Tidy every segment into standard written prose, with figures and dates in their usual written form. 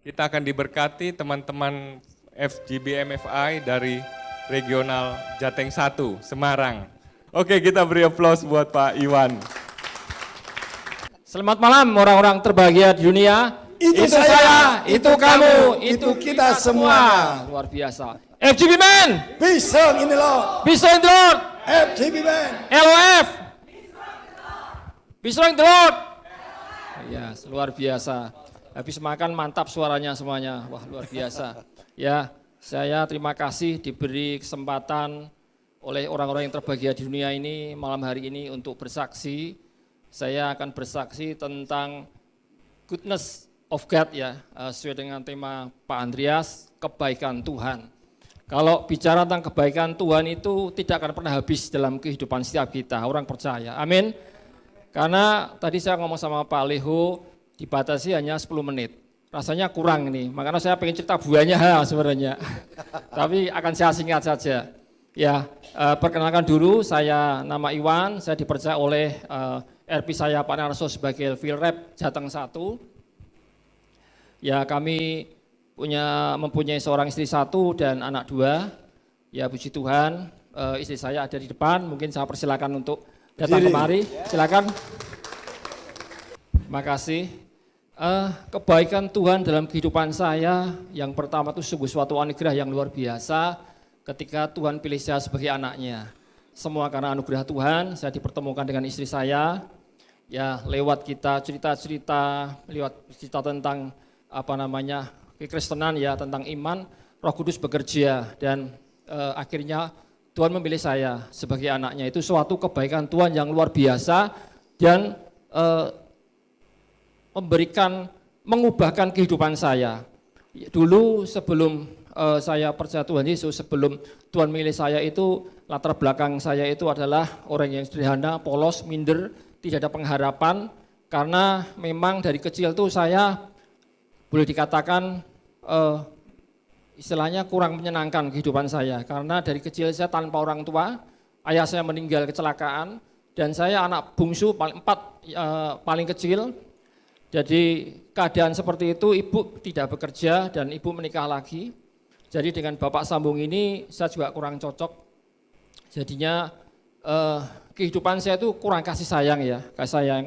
Kita akan diberkati teman-teman FGB MFI dari Regional Jateng 1, Semarang. Oke, kita beri aplaus buat Pak Iwan. Selamat malam orang-orang terbahagia di dunia. Itu saya, itu kamu, itu kita semua. Luar biasa. FGB Man. Bisa ini loh. Bisa in the Lord. FGB Man. LOF. Bisa in the Lord. Ya, luar biasa. Habis makan mantap suaranya semuanya. Wah, luar biasa. Ya, saya terima kasih diberi kesempatan oleh orang-orang yang terbahagia di dunia ini malam hari ini untuk bersaksi. Saya akan bersaksi tentang goodness of God ya, sesuai dengan tema Pak Andreas, kebaikan Tuhan. Kalau bicara tentang kebaikan Tuhan itu tidak akan pernah habis dalam kehidupan setiap kita, orang percaya. Amin. Karena tadi saya ngomong sama Pak Leho, dibatasi hanya 10 menit. Rasanya kurang nih, makanya saya pengen cerita banyak hal sebenarnya. Tapi akan saya singkat saja. Ya, perkenalkan dulu, saya nama Iwan, saya dipercaya oleh RP saya Pak Narso sebagai field rep Jateng 1. Ya, kami mempunyai seorang istri 1 dan anak 2. Ya, puji Tuhan, istri saya ada di depan, mungkin saya persilakan untuk datang kemari. Silakan. Makasih. Kebaikan Tuhan dalam kehidupan saya yang pertama itu sungguh suatu anugerah yang luar biasa ketika Tuhan pilih saya sebagai anaknya. Semua karena anugerah Tuhan, saya dipertemukan dengan istri saya. Ya, lewat kita cerita-cerita, lewat cerita tentang kekristenan ya, tentang iman, Roh Kudus bekerja dan akhirnya Tuhan memilih saya sebagai anaknya. Itu suatu kebaikan Tuhan yang luar biasa dan mengubahkan kehidupan saya. Dulu sebelum saya percaya Tuhan Yesus, sebelum Tuhan milih saya itu, latar belakang saya itu adalah orang yang sederhana, polos, minder, tidak ada pengharapan, karena memang dari kecil tuh saya boleh dikatakan istilahnya kurang menyenangkan kehidupan saya, karena dari kecil saya tanpa orang tua, ayah saya meninggal kecelakaan, dan saya anak bungsu paling kecil. Jadi keadaan seperti itu, ibu tidak bekerja dan ibu menikah lagi. Jadi dengan bapak sambung ini saya juga kurang cocok. Jadinya kehidupan saya itu kurang kasih sayang ya, kasih sayang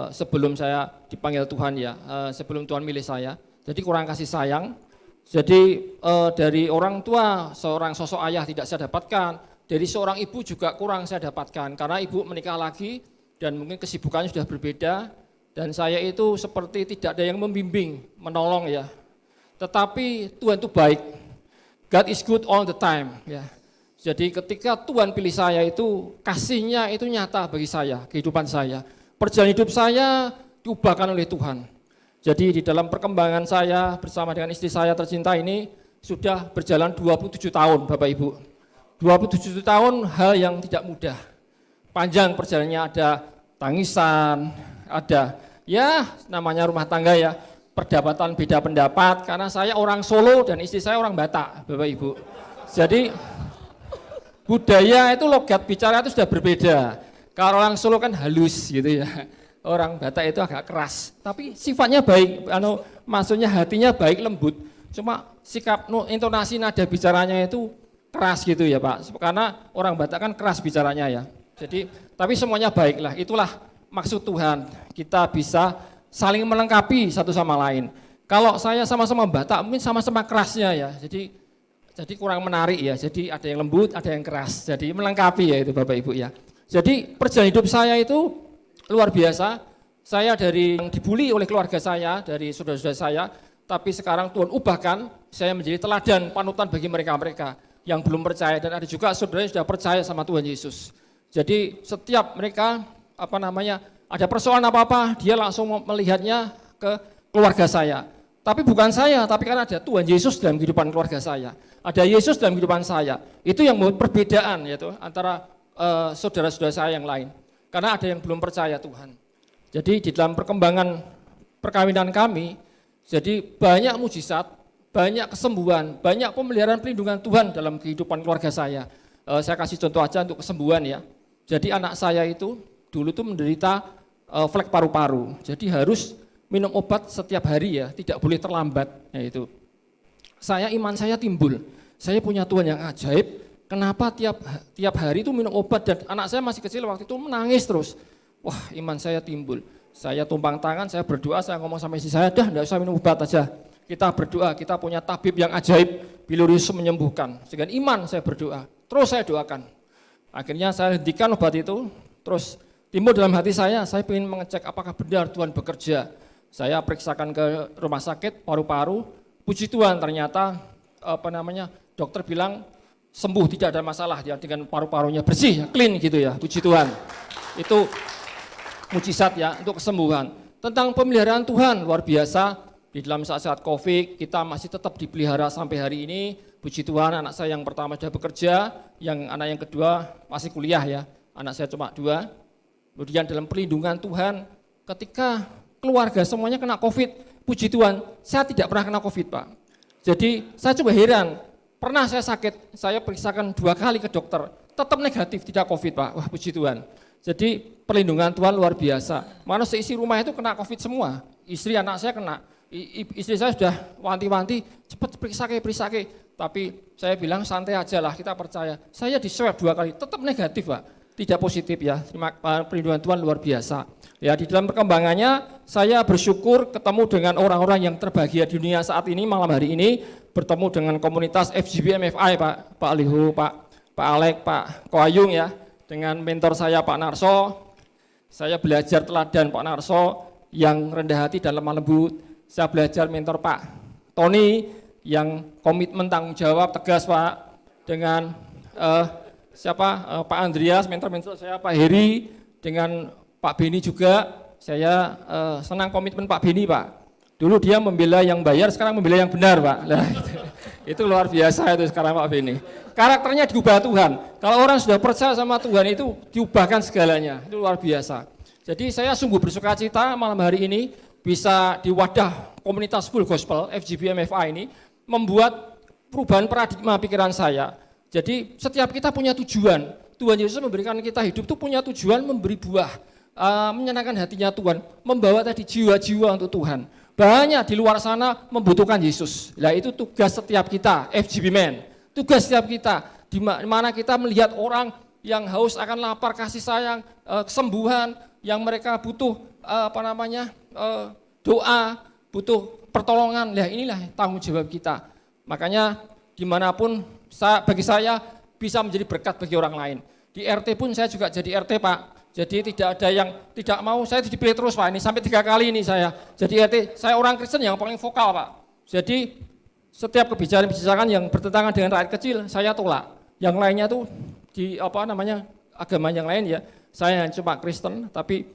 sebelum saya dipanggil Tuhan ya, sebelum Tuhan milih saya. Jadi kurang kasih sayang. Jadi dari orang tua, seorang sosok ayah tidak saya dapatkan. Dari seorang ibu juga kurang saya dapatkan karena ibu menikah lagi dan mungkin kesibukannya sudah berbeda. Dan saya itu seperti tidak ada yang membimbing, menolong ya. Tetapi Tuhan itu baik. God is good all the time ya. Jadi ketika Tuhan pilih saya itu, kasihnya itu nyata bagi saya, kehidupan saya. Perjalanan hidup saya diubahkan oleh Tuhan. Jadi di dalam perkembangan saya bersama dengan istri saya tercinta ini sudah berjalan 27 tahun Bapak Ibu. 27 tahun hal yang tidak mudah. Panjang perjalanannya, ada tangisan, ada ya namanya rumah tangga ya, perdebatan beda pendapat karena saya orang Solo dan istri saya orang Batak Bapak Ibu. Jadi budaya itu logat bicara itu sudah berbeda. Kalau orang Solo kan halus gitu ya, orang Batak itu agak keras tapi sifatnya baik, maksudnya hatinya baik, lembut, cuma sikap intonasi nada bicaranya itu keras gitu ya Pak, karena orang Batak kan keras bicaranya ya. Jadi tapi semuanya baik lah, itulah maksud Tuhan, kita bisa saling melengkapi satu sama lain. Kalau saya sama-sama Batak, mungkin sama-sama kerasnya ya, jadi kurang menarik ya, jadi ada yang lembut, ada yang keras, jadi melengkapi ya itu Bapak Ibu ya. Jadi perjalanan hidup saya itu luar biasa, saya dari yang dibully oleh keluarga saya, dari saudara-saudara saya, tapi sekarang Tuhan ubahkan, saya menjadi teladan, panutan bagi mereka-mereka yang belum percaya, dan ada juga saudara yang sudah percaya sama Tuhan Yesus. Jadi setiap mereka ada persoalan apa-apa, dia langsung melihatnya ke keluarga saya. Tapi bukan saya, tapi karena ada Tuhan Yesus dalam kehidupan keluarga saya. Ada Yesus dalam kehidupan saya. Itu yang membuat perbedaan yaitu antara saudara-saudara saya yang lain. Karena ada yang belum percaya Tuhan. Jadi di dalam perkembangan perkawinan kami, jadi banyak mujizat, banyak kesembuhan, banyak pemeliharaan perlindungan Tuhan dalam kehidupan keluarga saya. Saya kasih contoh aja untuk kesembuhan ya. Jadi anak saya itu dulu tuh menderita flek paru-paru, jadi harus minum obat setiap hari ya, tidak boleh terlambat. Yaitu iman saya timbul. Saya punya Tuhan yang ajaib. Kenapa tiap hari itu minum obat dan anak saya masih kecil waktu itu menangis terus. Wah, iman saya timbul. Saya tumpang tangan, saya berdoa, saya ngomong sama istri saya, dah enggak usah minum obat aja. Kita berdoa, kita punya tabib yang ajaib, Pilurius menyembuhkan. Dengan iman saya berdoa, terus saya doakan. Akhirnya saya hentikan obat itu, terus timbul dalam hati saya ingin mengecek apakah benar Tuhan bekerja. Saya periksakan ke rumah sakit, paru-paru, puji Tuhan ternyata dokter bilang sembuh, tidak ada masalah ya, dengan paru-parunya bersih, clean gitu ya, puji Tuhan. Itu mujizat ya untuk kesembuhan. Tentang pemeliharaan Tuhan luar biasa, di dalam saat-saat COVID kita masih tetap dipelihara sampai hari ini. Puji Tuhan, anak saya yang pertama sudah bekerja, anak yang kedua masih kuliah ya, anak saya cuma 2. Kemudian dalam perlindungan Tuhan, ketika keluarga semuanya kena COVID, puji Tuhan, saya tidak pernah kena COVID Pak. Jadi saya coba heran, pernah saya sakit, saya periksakan 2 kali ke dokter, tetap negatif, tidak COVID Pak. Wah puji Tuhan. Jadi perlindungan Tuhan luar biasa. Mana seisi rumah itu kena COVID semua. Istri anak saya kena. Istri saya sudah wanti-wanti, cepat periksa. Tapi saya bilang santai aja lah, kita percaya. Saya di swab 2 kali, tetap negatif Pak. Tidak positif ya. Perlindungan Tuhan luar biasa. Ya di dalam perkembangannya saya bersyukur ketemu dengan orang-orang yang terbahagia di dunia saat ini, malam hari ini. Bertemu dengan komunitas FGB MFI Pak Lihu, Pak Alek, Pak Koayung ya, dengan mentor saya Pak Narso. Saya belajar teladan Pak Narso yang rendah hati dan lemah lembut. Saya belajar mentor Pak Tony yang komitmen tanggung jawab tegas Pak, dengan Pak Andreas, mentor saya Pak Heri, dengan Pak Beni juga. Saya senang komitmen Pak Beni Pak. Dulu dia membela yang bayar, sekarang membela yang benar Pak. Nah, itu luar biasa itu sekarang Pak Beni. Karakternya diubah Tuhan. Kalau orang sudah percaya sama Tuhan itu diubahkan segalanya. Itu luar biasa. Jadi saya sungguh bersuka cita malam hari ini bisa di wadah komunitas Full Gospel FGB MFI ini membuat perubahan paradigma pikiran saya. Jadi setiap kita punya tujuan. Tuhan Yesus memberikan kita hidup itu punya tujuan memberi buah, menyenangkan hatinya Tuhan, membawa tadi jiwa-jiwa untuk Tuhan. Banyak di luar sana membutuhkan Yesus. Nah itu tugas setiap kita, FGB Men. Tugas setiap kita, di mana kita melihat orang yang haus akan lapar kasih sayang, kesembuhan, yang mereka butuh doa, butuh pertolongan. Nah inilah tanggung jawab kita. Makanya dimanapun bagi saya bisa menjadi berkat bagi orang lain. Di RT pun saya juga jadi RT Pak. Jadi tidak ada yang tidak mau, saya dipilih terus Pak, ini sampai 3 kali ini saya. Jadi RT, saya orang Kristen yang paling vokal Pak. Jadi setiap kebijakan yang bertentangan dengan rakyat kecil, saya tolak. Yang lainnya tuh di agama yang lain ya, saya cuma Kristen, tapi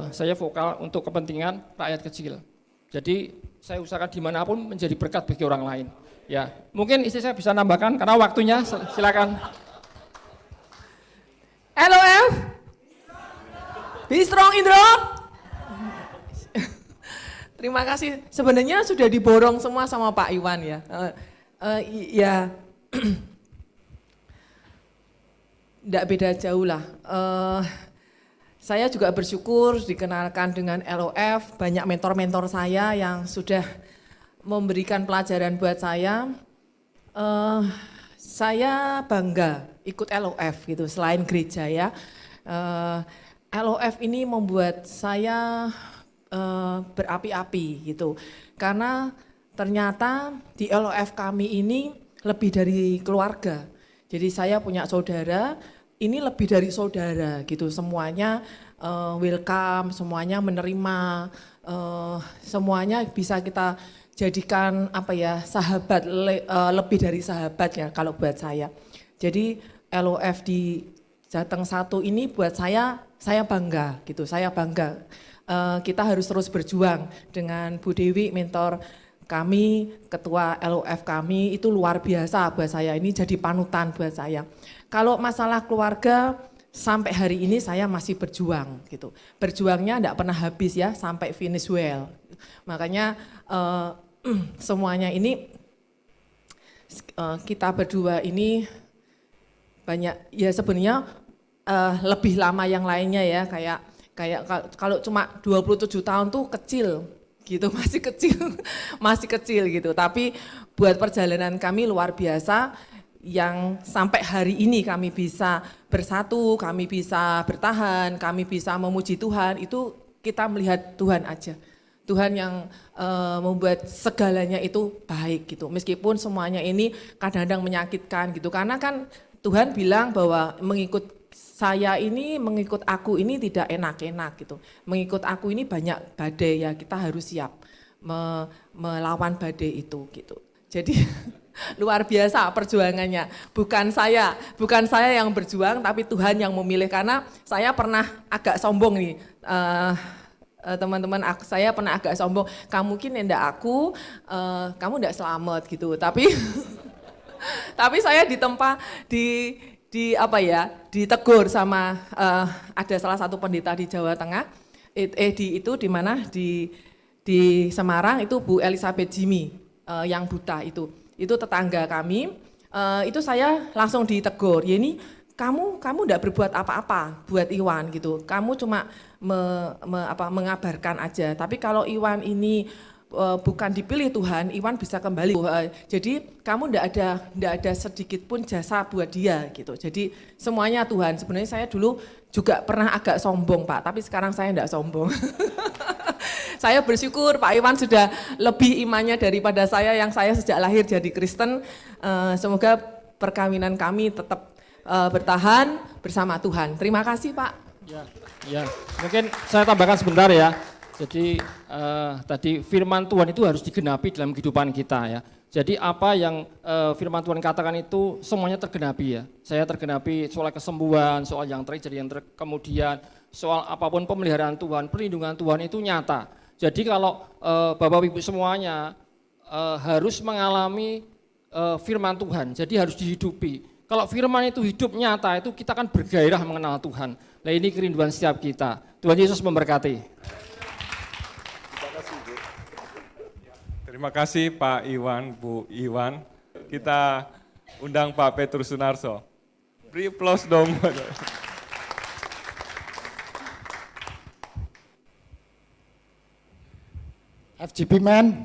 saya vokal untuk kepentingan rakyat kecil. Jadi saya usahakan dimanapun menjadi berkat bagi orang lain. Ya, mungkin istri saya bisa nambahkan karena waktunya, silakan. LOF. Be strong Indro. Terima kasih. Sebenarnya sudah diborong semua sama Pak Iwan ya. Ya, tidak beda jauh lah. Saya juga bersyukur dikenalkan dengan LOF. Banyak mentor-mentor saya yang sudah memberikan pelajaran buat saya. Saya bangga ikut LOF gitu. Selain gereja ya. LOF ini membuat saya berapi-api gitu. Karena ternyata di LOF kami ini lebih dari keluarga. Jadi saya punya saudara, ini lebih dari saudara gitu. Semuanya welcome, semuanya menerima, semuanya bisa kita jadikan sahabat, lebih dari sahabat ya kalau buat saya. Jadi LOF di Jateng 1 ini buat saya bangga gitu, saya bangga. Kita harus terus berjuang dengan Bu Dewi, mentor kami, ketua LOF kami, itu luar biasa buat saya, ini jadi panutan buat saya. Kalau masalah keluarga, sampai hari ini saya masih berjuang gitu. Berjuangnya enggak pernah habis ya, sampai finish well. Makanya semuanya ini, kita berdua ini banyak, ya sebenarnya lebih lama yang lainnya ya, kayak Kayak kalau cuma 27 tahun tuh kecil gitu, masih kecil, masih kecil gitu. Tapi buat perjalanan kami luar biasa yang sampai hari ini kami bisa bersatu, kami bisa bertahan, kami bisa memuji Tuhan, itu kita melihat Tuhan aja. Tuhan yang membuat segalanya itu baik gitu. Meskipun semuanya ini kadang-kadang menyakitkan gitu. Karena kan Tuhan bilang bahwa mengikut aku ini tidak enak-enak gitu. Mengikut aku ini banyak badai ya, kita harus siap melawan badai itu gitu. Jadi luar biasa perjuangannya. Bukan saya yang berjuang, tapi Tuhan yang memilih. Karena saya pernah agak sombong nih, teman-teman, saya pernah agak sombong. Kamu mungkin enggak aku, kamu enggak selamat gitu. Tapi tapi saya ditegur sama ada salah satu pendeta di Jawa Tengah, di mana di Semarang itu Bu Elizabeth Jimmy yang buta itu tetangga kami, itu saya langsung ditegur, ya ini kamu enggak berbuat apa-apa buat Iwan gitu, kamu cuma mengabarkan aja, tapi kalau Iwan ini bukan dipilih Tuhan, Iwan bisa kembali. Jadi kamu enggak ada sedikit pun jasa buat dia gitu. Jadi semuanya Tuhan. Sebenarnya saya dulu juga pernah agak sombong Pak, tapi sekarang saya enggak sombong. Saya bersyukur Pak Iwan sudah lebih imannya daripada saya yang saya sejak lahir jadi Kristen. Semoga perkawinan kami tetap bertahan bersama Tuhan. Terima kasih Pak. Ya, mungkin saya tambahkan sebentar ya. Jadi tadi firman Tuhan itu harus digenapi dalam kehidupan kita ya. Jadi apa yang firman Tuhan katakan itu semuanya tergenapi ya. Saya tergenapi soal kesembuhan, soal yang terjadi, kemudian soal apapun pemeliharaan Tuhan, perlindungan Tuhan itu nyata. Jadi kalau Bapak Ibu semuanya harus mengalami firman Tuhan, jadi harus dihidupi. Kalau firman itu hidup nyata, itu kita akan bergairah mengenal Tuhan. Nah ini kerinduan setiap kita. Tuhan Yesus memberkati. Terima kasih Pak Iwan, Bu Iwan. Kita undang Pak Petrus Sunarso. Beri aplaus dong. FGB man,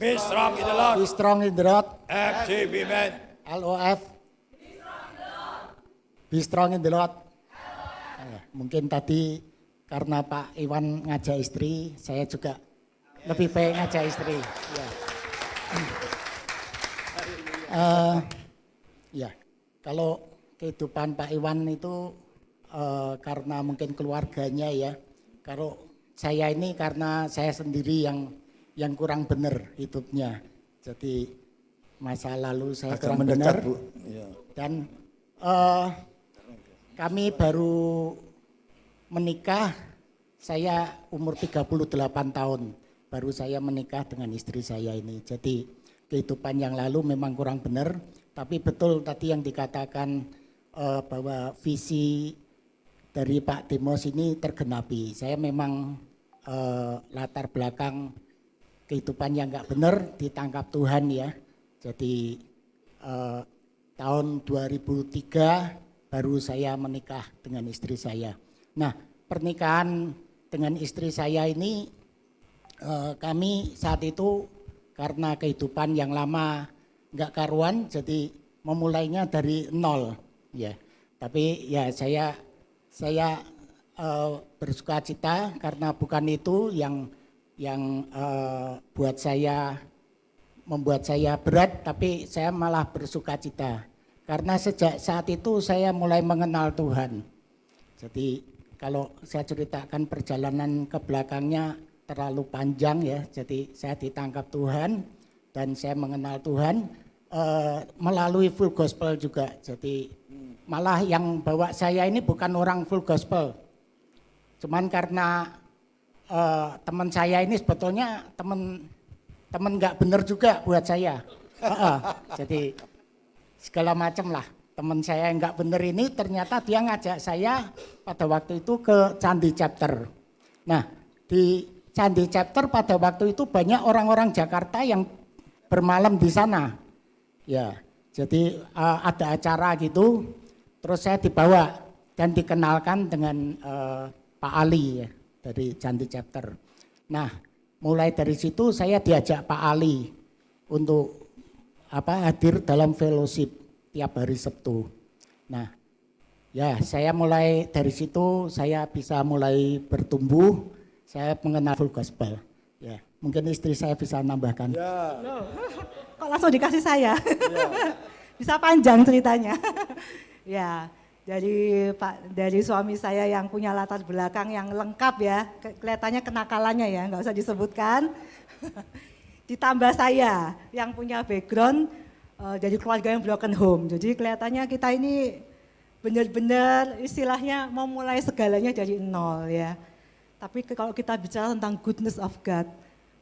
Be strong in the Lord. be strong in the Lord. FGB man. LOF, be strong in the Lord. Mungkin tadi karena Pak Iwan ngajak istri, saya juga lebih baik ngajak istri. Ya, kalau kehidupan Pak Iwan itu karena mungkin keluarganya ya. Kalau saya ini karena saya sendiri yang kurang benar hidupnya. Jadi masa lalu saya Agak kurang mendekat, benar. Bu. Ya. Dan kami baru menikah, saya umur 38 tahun. Baru saya menikah dengan istri saya ini. Jadi kehidupan yang lalu memang kurang benar. Tapi betul tadi yang dikatakan bahwa visi dari Pak Demos ini tergenapi. Saya memang latar belakang kehidupan yang enggak benar ditangkap Tuhan ya. Jadi tahun 2003 baru saya menikah dengan istri saya. Nah, pernikahan dengan istri saya ini kami saat itu karena kehidupan yang lama enggak karuan, jadi memulainya dari nol ya. Tapi ya saya bersuka cita karena bukan itu yang membuat saya berat, tapi saya malah bersuka cita. Karena sejak saat itu saya mulai mengenal Tuhan. Jadi kalau saya ceritakan perjalanan ke belakangnya terlalu panjang ya. Jadi saya ditangkap Tuhan dan saya mengenal Tuhan melalui full gospel juga. Jadi malah yang bawa saya ini bukan orang full gospel. Cuman karena teman saya ini sebetulnya teman nggak benar juga buat saya. Jadi segala macam lah. Teman saya yang nggak benar ini ternyata dia ngajak saya pada waktu itu ke Candi Chapter. Nah di Candi Chapter pada waktu itu banyak orang-orang Jakarta yang bermalam di sana. Ya, jadi ada acara gitu. Terus saya dibawa dan dikenalkan dengan Pak Ali ya, dari Janti Chapter. Nah, mulai dari situ saya diajak Pak Ali untuk hadir dalam fellowship tiap hari Sabtu. Nah, ya saya mulai dari situ saya bisa mulai bertumbuh, saya mengenal full gospel. Ya, mungkin istri saya bisa nambahkan. Kok langsung dikasih saya? Bisa panjang ceritanya. Ya, dari suami saya yang punya latar belakang yang lengkap ya, kelihatannya kenakalannya ya, nggak usah disebutkan. Ditambah saya yang punya background dari keluarga yang broken home. Jadi kelihatannya kita ini benar-benar istilahnya mau mulai segalanya dari nol ya. Tapi kalau kita bicara tentang goodness of God,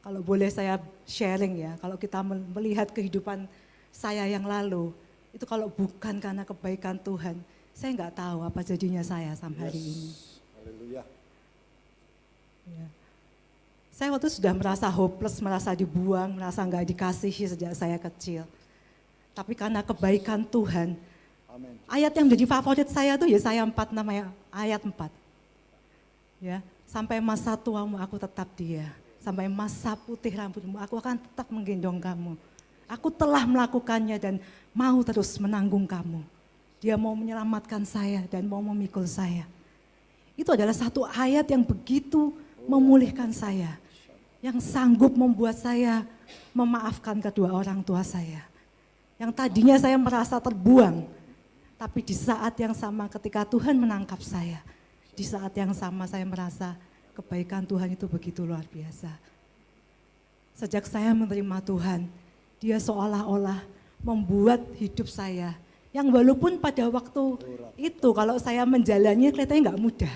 kalau boleh saya sharing ya, kalau kita melihat kehidupan saya yang lalu, itu kalau bukan karena kebaikan Tuhan, saya nggak tahu apa jadinya saya sampai hari ini. Haleluya. Ya. Saya waktu itu sudah merasa hopeless, merasa dibuang, merasa nggak dikasihi sejak saya kecil. Tapi karena kebaikan Tuhan, Amin. ayat yang menjadi favorit saya tuh Yesaya 4 namanya ayat 4. Ya, sampai masa tuamu aku tetap dia, sampai masa putih rambutmu aku akan tetap menggendong kamu. Aku telah melakukannya dan mau terus menanggung kamu. Dia mau menyelamatkan saya dan mau memikul saya. Itu adalah satu ayat yang begitu memulihkan saya, yang sanggup membuat saya memaafkan kedua orang tua saya. Yang tadinya saya merasa terbuang, tapi di saat yang sama ketika Tuhan menangkap saya, di saat yang sama saya merasa kebaikan Tuhan itu begitu luar biasa. Sejak saya menerima Tuhan, Dia seolah-olah membuat hidup saya, yang walaupun pada waktu itu kalau saya menjalani kelihatannya nggak mudah.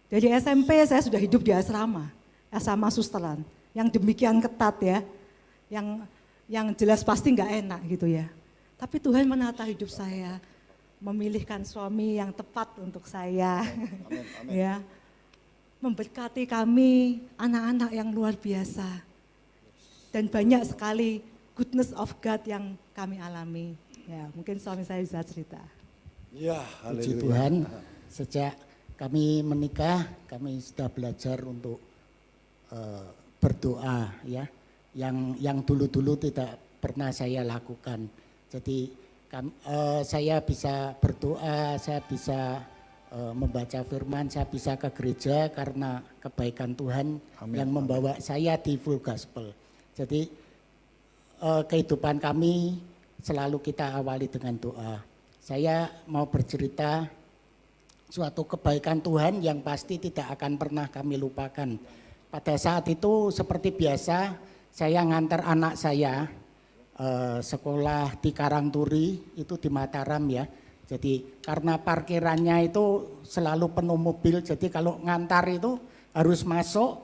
Dari SMP saya sudah hidup di asrama susteran, yang demikian ketat ya, yang jelas pasti nggak enak gitu ya. Tapi Tuhan menata hidup saya, memilihkan suami yang tepat untuk saya, ya, memberkati kami anak-anak yang luar biasa, dan banyak sekali goodness of God yang kami alami. Ya, mungkin suami saya bisa cerita. Ya, Puji haleluya. Tuhan, sejak kami menikah, kami sudah belajar untuk berdoa ya, yang dulu-dulu tidak pernah saya lakukan. Jadi saya bisa berdoa, saya bisa membaca firman, saya bisa ke gereja karena kebaikan Tuhan yang membawa saya di full gospel. Jadi kehidupan kami selalu kita awali dengan doa. Saya mau bercerita suatu kebaikan Tuhan yang pasti tidak akan pernah kami lupakan. Pada saat itu seperti biasa saya ngantar anak saya sekolah di Karangturi, itu di Mataram ya. Jadi karena parkirannya itu selalu penuh mobil, jadi kalau ngantar itu harus masuk,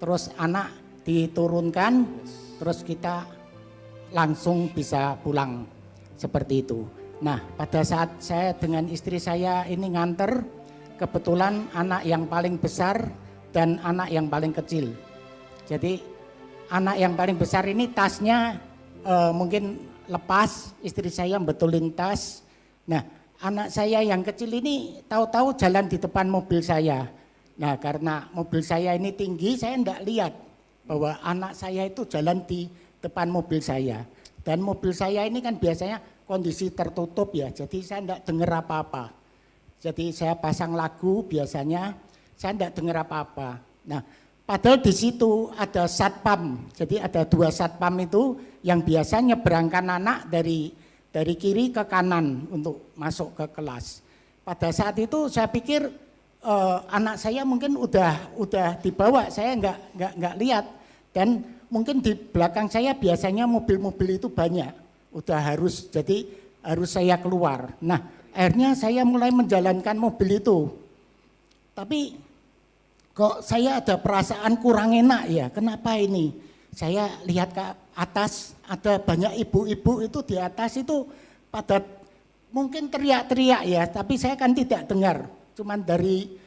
terus anak diturunkan, terus kita langsung bisa pulang seperti itu. Nah, pada saat saya dengan istri saya ini nganter, kebetulan anak yang paling besar dan anak yang paling kecil. Jadi anak yang paling besar ini tasnya mungkin lepas, istri saya betulin tas. Nah, anak saya yang kecil ini tahu-tahu jalan di depan mobil saya. Nah, karena mobil saya ini tinggi, saya enggak lihat bahwa anak saya itu jalan di depan mobil saya. Dan mobil saya ini kan biasanya kondisi tertutup ya, jadi saya enggak dengar apa-apa. Jadi saya pasang lagu biasanya, saya enggak dengar apa-apa. Nah, padahal di situ ada satpam, jadi ada 2 satpam itu yang biasanya nyebrangkan anak dari kiri ke kanan untuk masuk ke kelas. Pada saat itu saya pikir anak saya mungkin udah dibawa, saya enggak lihat. Dan mungkin di belakang saya biasanya mobil-mobil itu banyak, jadi harus saya keluar. Nah, akhirnya saya mulai menjalankan mobil itu. Tapi kok saya ada perasaan kurang enak ya, kenapa ini? Saya lihat ke atas, ada banyak ibu-ibu itu di atas itu pada mungkin teriak-teriak ya, tapi saya kan tidak dengar. Cuman dari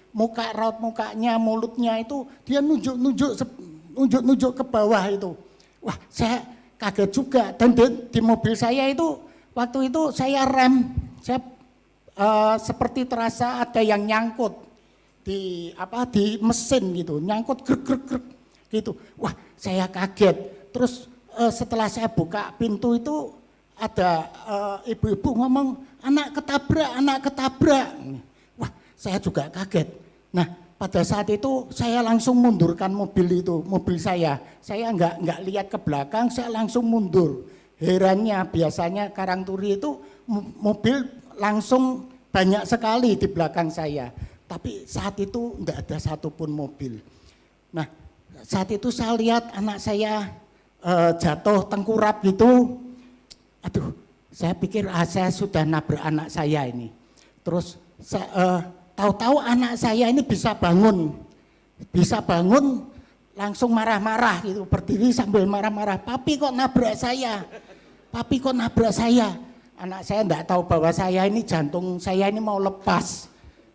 raut mukanya, mulutnya itu dia nunjuk ke bawah itu. Wah, saya kaget juga. Dan di mobil saya itu waktu itu saya rem, saya seperti terasa ada yang nyangkut. di mesin gitu, nyangkut grek grek grek gitu. Wah, saya kaget. Terus setelah saya buka pintu itu ada ibu-ibu ngomong, anak ketabrak. Wah, saya juga kaget. Nah, pada saat itu saya langsung mundurkan mobil saya. Saya nggak lihat ke belakang, saya langsung mundur. Herannya biasanya Karangturi itu mobil langsung banyak sekali di belakang saya. Tapi saat itu enggak ada satupun mobil. Nah, saat itu saya lihat anak saya jatuh tengkurap gitu. Aduh, saya pikir saya sudah nabrak anak saya ini. Terus tahu-tahu anak saya ini bisa bangun langsung marah-marah gitu, berdiri sambil marah-marah. Papi kok nabrak saya? Anak saya enggak tahu bahwa saya ini jantung saya ini mau lepas.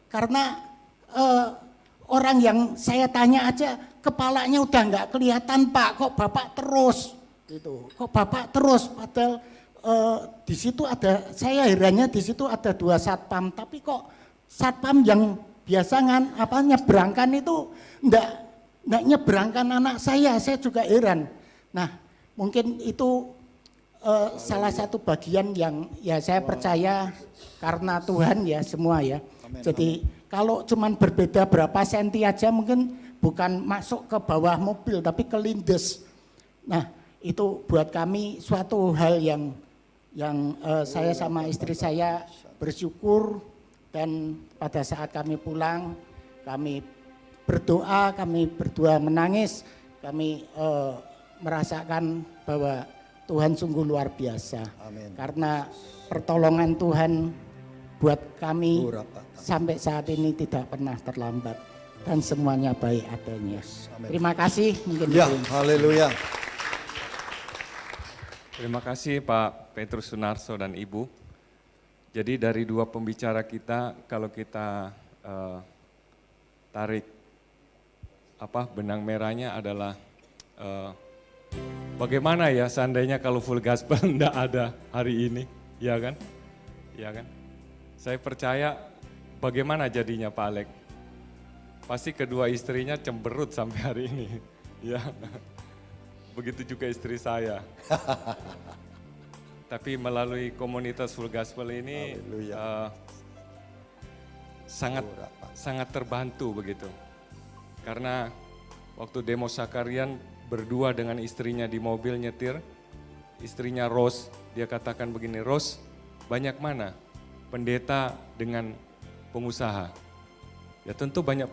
Karena orang yang saya tanya aja kepalanya udah enggak kelihatan, Pak, kok Bapak terus gitu. Kok Bapak terus, padahal di situ ada, saya herannya di situ ada 2 satpam, tapi kok satpam yang biasa nyebrangkan itu enggak nyebrangkan anak saya juga heran. Nah, mungkin itu salah satu bagian yang ya saya percaya karena Tuhan ya semua ya. Amin, jadi kalau cuman berbeda berapa senti aja mungkin bukan masuk ke bawah mobil tapi kelindes. Nah, itu buat kami suatu hal yang saya sama istri saya bersyukur, dan pada saat kami pulang kami berdoa, kami berdua menangis, kami merasakan bahwa Tuhan sungguh luar biasa. Amin. Karena pertolongan Tuhan buat kami sampai saat ini tidak pernah terlambat dan semuanya baik adanya. Amin. Terima kasih. Mungkin Ya, itu. haleluya. Terima kasih Pak Petrus Sunarso dan Ibu. Jadi dari 2 pembicara kita, kalau kita tarik benang merahnya adalah bagaimana ya seandainya kalau full gospel enggak ada hari ini, ya kan? Ya kan? Saya percaya bagaimana jadinya Pak Alek. Pasti kedua istrinya cemberut sampai hari ini, ya. Begitu juga istri saya. Tapi melalui komunitas full gospel ini sangat terbantu begitu. Karena waktu demo Sakarian berdua dengan istrinya di mobil nyetir, istrinya Rose, dia katakan begini, Rose, banyak mana pendeta dengan pengusaha? Ya tentu banyak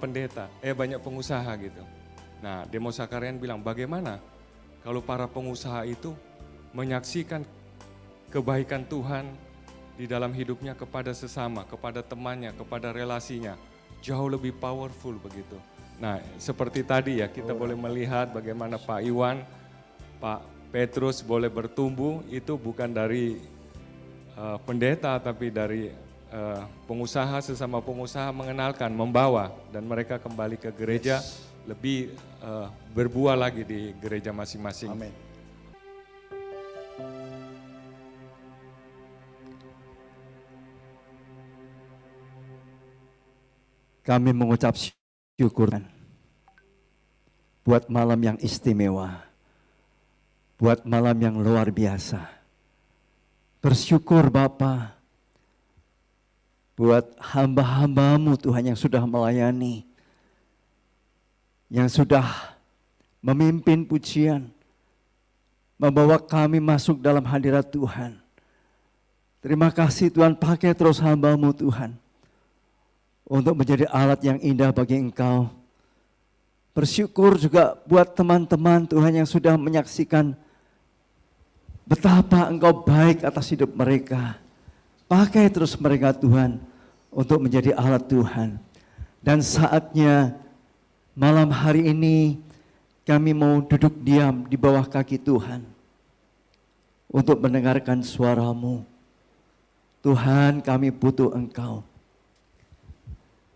banyak pengusaha gitu. Nah, demo Sakarian bilang, bagaimana kalau para pengusaha itu menyaksikan kebaikan Tuhan di dalam hidupnya kepada sesama, kepada temannya, kepada relasinya, jauh lebih powerful begitu. Nah, seperti tadi ya, kita boleh melihat bagaimana Pak Iwan, Pak Petrus boleh bertumbuh, itu bukan dari pendeta, tapi dari pengusaha, sesama pengusaha mengenalkan, membawa, dan mereka kembali ke gereja, lebih berbuah lagi di gereja masing-masing. Amin. Kami mengucap syukur buat malam yang istimewa, buat malam yang luar biasa. Bersyukur Bapa buat hamba-hambamu Tuhan yang sudah melayani, yang sudah memimpin pujian, membawa kami masuk dalam hadirat Tuhan. Terima kasih Tuhan, pakai terus hamba-Mu Tuhan, untuk menjadi alat yang indah bagi Engkau. Bersyukur juga buat teman-teman Tuhan yang sudah menyaksikan betapa Engkau baik atas hidup mereka. Pakai terus mereka Tuhan untuk menjadi alat Tuhan. Dan saatnya malam hari ini kami mau duduk diam di bawah kaki Tuhan untuk mendengarkan suara-Mu. Tuhan, kami butuh Engkau.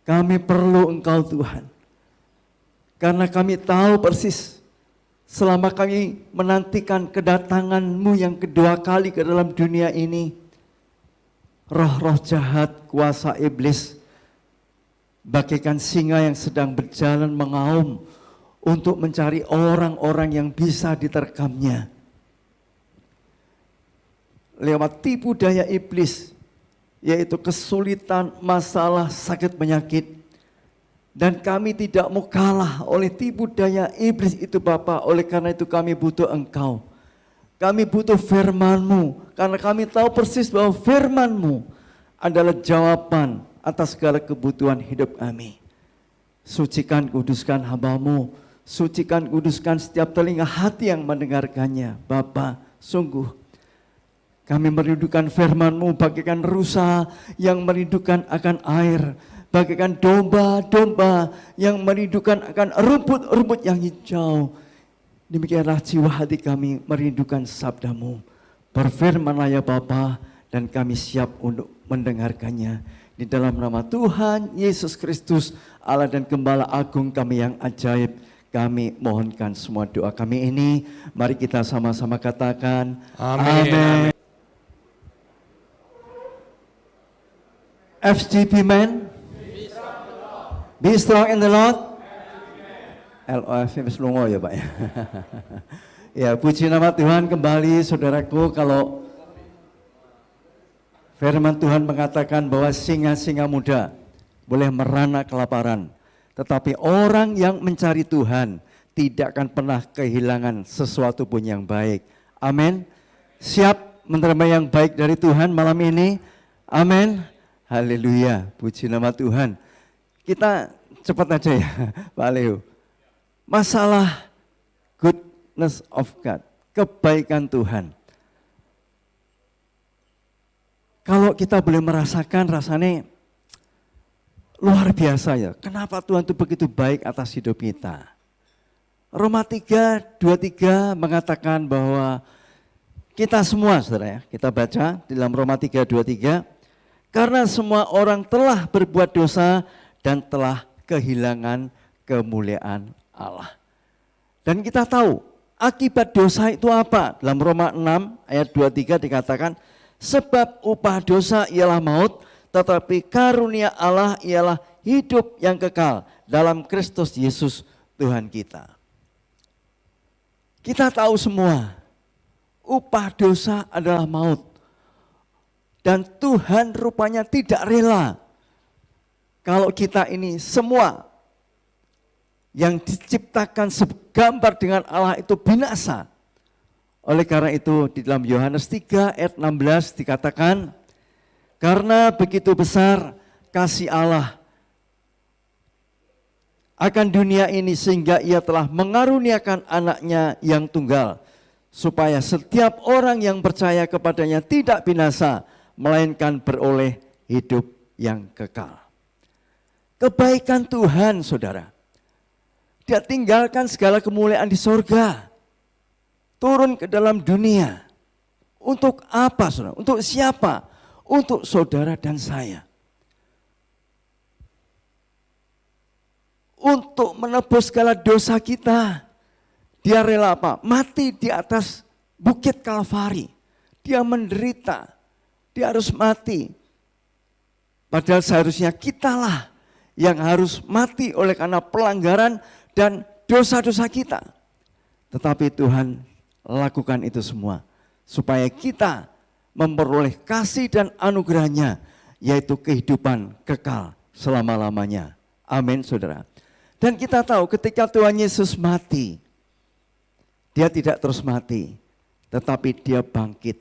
Kami perlu Engkau Tuhan. Karena kami tahu persis selama kami menantikan kedatangan-Mu yang kedua kali ke dalam dunia ini, roh-roh jahat, kuasa iblis bagaikan singa yang sedang berjalan mengaum untuk mencari orang-orang yang bisa diterkamnya. Lewat tipu daya iblis, yaitu kesulitan, masalah, sakit, penyakit. Dan kami tidak mau kalah oleh tipu daya iblis itu Bapa. Oleh karena itu kami butuh Engkau. Kami butuh firman-Mu, karena kami tahu persis bahwa firman-Mu adalah jawaban atas segala kebutuhan hidup kami. Sucikan, kuduskan hamba-Mu, sucikan, kuduskan setiap telinga hati yang mendengarkannya. Bapa, sungguh kami merindukan firman-Mu bagaikan rusa yang merindukan akan air, bagaikan domba-domba yang merindukan akan rumput-rumput yang hijau. Demikianlah jiwa hati kami merindukan sabda-Mu. Berfirmanlah ya Bapa, dan kami siap untuk mendengarkannya. Di dalam nama Tuhan Yesus Kristus, Allah dan Gembala Agung kami yang ajaib, kami mohonkan semua doa kami ini. Mari kita sama-sama katakan amin. FGP men, be strong in the Lord. LOF lungo ya Pak ya. Ya, puji nama Tuhan. Kembali saudaraku, kalau firman Tuhan mengatakan bahwa singa-singa muda boleh merana kelaparan, tetapi orang yang mencari Tuhan tidak akan pernah kehilangan sesuatu pun yang baik. Amin. Siap menerima yang baik dari Tuhan malam ini? Amin. Haleluya. Puji nama Tuhan. Kita cepat aja ya Pak Leo. Masalah goodness of God, kebaikan Tuhan. Kalau kita boleh merasakan rasanya luar biasa ya. Kenapa Tuhan itu begitu baik atas hidup kita? Roma 3:23 mengatakan bahwa kita semua, saudara ya, kita baca di dalam Roma 3:23, karena semua orang telah berbuat dosa dan telah kehilangan kemuliaan Allah. Dan kita tahu akibat dosa itu apa? Dalam Roma 6 ayat 23 dikatakan, sebab upah dosa ialah maut, tetapi karunia Allah ialah hidup yang kekal dalam Kristus Yesus Tuhan kita. Kita tahu semua, upah dosa adalah maut. Dan Tuhan rupanya tidak rela kalau kita ini semua yang diciptakan segambar dengan Allah itu binasa. Oleh karena itu di dalam Yohanes 3 ayat 16 dikatakan, karena begitu besar kasih Allah akan dunia ini sehingga ia telah mengaruniakan anaknya yang tunggal, supaya setiap orang yang percaya kepadanya tidak binasa, melainkan beroleh hidup yang kekal. Kebaikan Tuhan saudara, Dia tinggalkan segala kemuliaan di sorga, turun ke dalam dunia. Untuk apa saudara? Untuk siapa? Untuk saudara dan saya. Untuk menebus segala dosa kita. Dia rela apa? Mati di atas bukit Kalvari. Dia menderita. Dia harus mati. Padahal seharusnya kitalah yang harus mati oleh karena pelanggaran dan dosa-dosa kita. Tetapi Tuhan lakukan itu semua supaya kita memperoleh kasih dan anugerahnya, yaitu kehidupan kekal selama-lamanya. Amin saudara. Dan kita tahu ketika Tuhan Yesus mati, Dia tidak terus mati, tetapi Dia bangkit.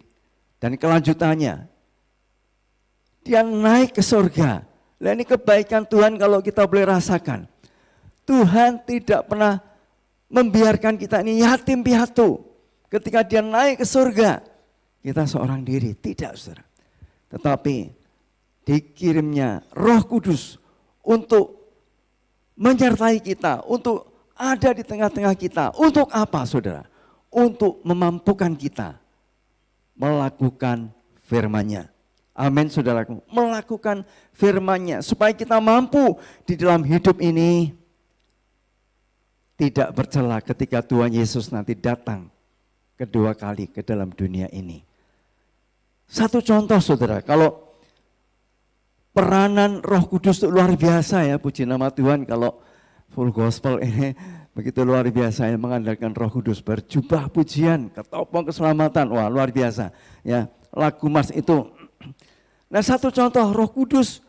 Dan kelanjutannya, Dia naik ke surga. Nah ini kebaikan Tuhan kalau kita boleh rasakan. Tuhan tidak pernah membiarkan kita ini yatim piatu. Ketika Dia naik ke surga, kita seorang diri, tidak saudara. Tetapi dikirimnya Roh Kudus untuk menyertai kita, untuk ada di tengah-tengah kita. Untuk apa saudara? Untuk memampukan kita melakukan firman-Nya. Amin saudaraku. Melakukan firman-Nya supaya kita mampu di dalam hidup ini tidak bercela ketika Tuhan Yesus nanti datang kedua kali ke dalam dunia ini. Satu contoh saudara, kalau peranan Roh Kudus itu luar biasa ya, puji nama Tuhan kalau full gospel ini begitu luar biasa ya, mengandalkan Roh Kudus, berjubah pujian, ketopong keselamatan, wah luar biasa ya, lagu Mas itu. Nah satu contoh, Roh Kudus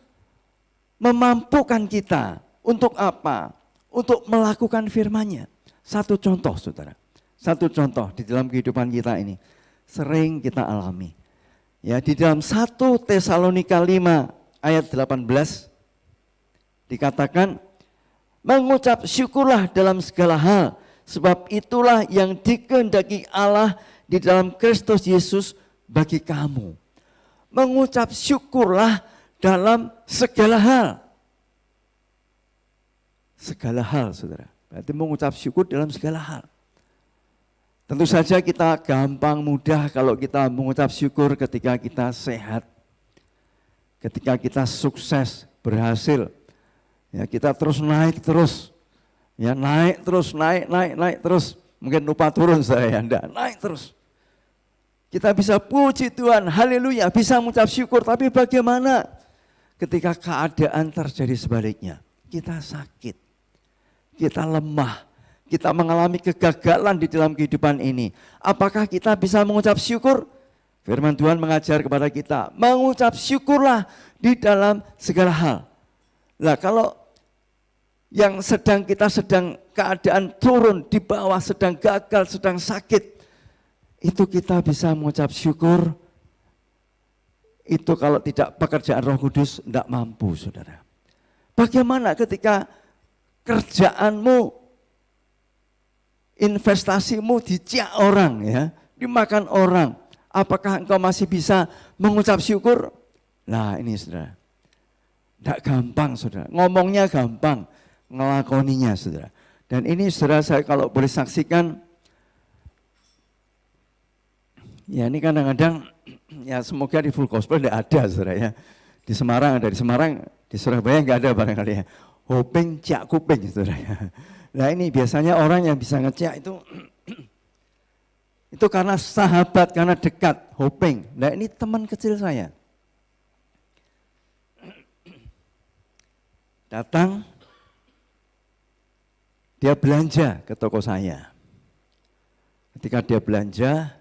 memampukan kita untuk apa? Untuk melakukan firman-Nya. Satu contoh saudara, satu contoh di dalam kehidupan kita ini sering kita alami. Ya, di dalam 1 Tesalonika 5 ayat 18 dikatakan, mengucap syukurlah dalam segala hal, sebab itulah yang dikehendaki Allah di dalam Kristus Yesus bagi kamu. Mengucap syukurlah dalam segala hal. Segala hal saudara, berarti mengucap syukur dalam segala hal. Tentu saja kita gampang mudah kalau kita mengucap syukur ketika kita sehat, ketika kita sukses, berhasil, ya kita terus naik terus, ya naik terus, naik terus, mungkin lupa turun saya, enggak, naik terus. Kita bisa puji Tuhan, haleluya, bisa mengucap syukur, tapi bagaimana ketika keadaan terjadi sebaliknya? Kita sakit, kita lemah, kita mengalami kegagalan di dalam kehidupan ini. Apakah kita bisa mengucap syukur? Firman Tuhan mengajar kepada kita, mengucap syukurlah di dalam segala hal. Nah kalau yang kita sedang keadaan turun di bawah, sedang gagal, sedang sakit, itu kita bisa mengucap syukur. Itu kalau tidak pekerjaan Roh Kudus tidak mampu saudara. Bagaimana ketika kerjaanmu, investasimu dicak orang ya, dimakan orang, apakah engkau masih bisa mengucap syukur? Nah ini saudara, tidak gampang saudara, ngomongnya gampang, ngelakoninya saudara. Dan ini saudara, saya kalau boleh saksikan, ya ini kadang-kadang ya semoga di full gospel tidak ada saudara ya. Di Semarang ada, di Semarang, di Surabaya enggak ada barangkali ya. Hoping cak kuping saudara ya. Nah ini biasanya orang yang bisa ngecek itu karena sahabat, karena dekat, hoping. Nah ini teman kecil saya. Datang, dia belanja ke toko saya. Ketika dia belanja,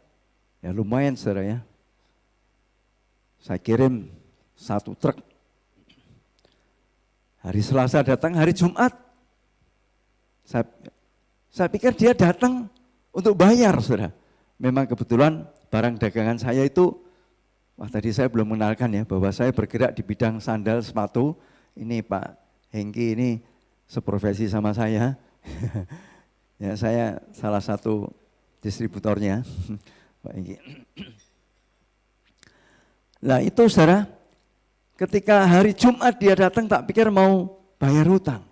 ya lumayan saudara ya. Saya kirim 1 truk. Hari Selasa datang, hari Jumat. Saya pikir dia datang untuk bayar saudara. Memang kebetulan barang dagangan saya itu, wah tadi saya belum mengenalkan ya, bahwa saya bergerak di bidang sandal, sepatu. Ini Pak Hengki ini seprofesi sama saya. Ya saya salah satu distributornya. Pak Hengki. Nah itu saudara, ketika hari Jumat dia datang tak pikir mau bayar hutang.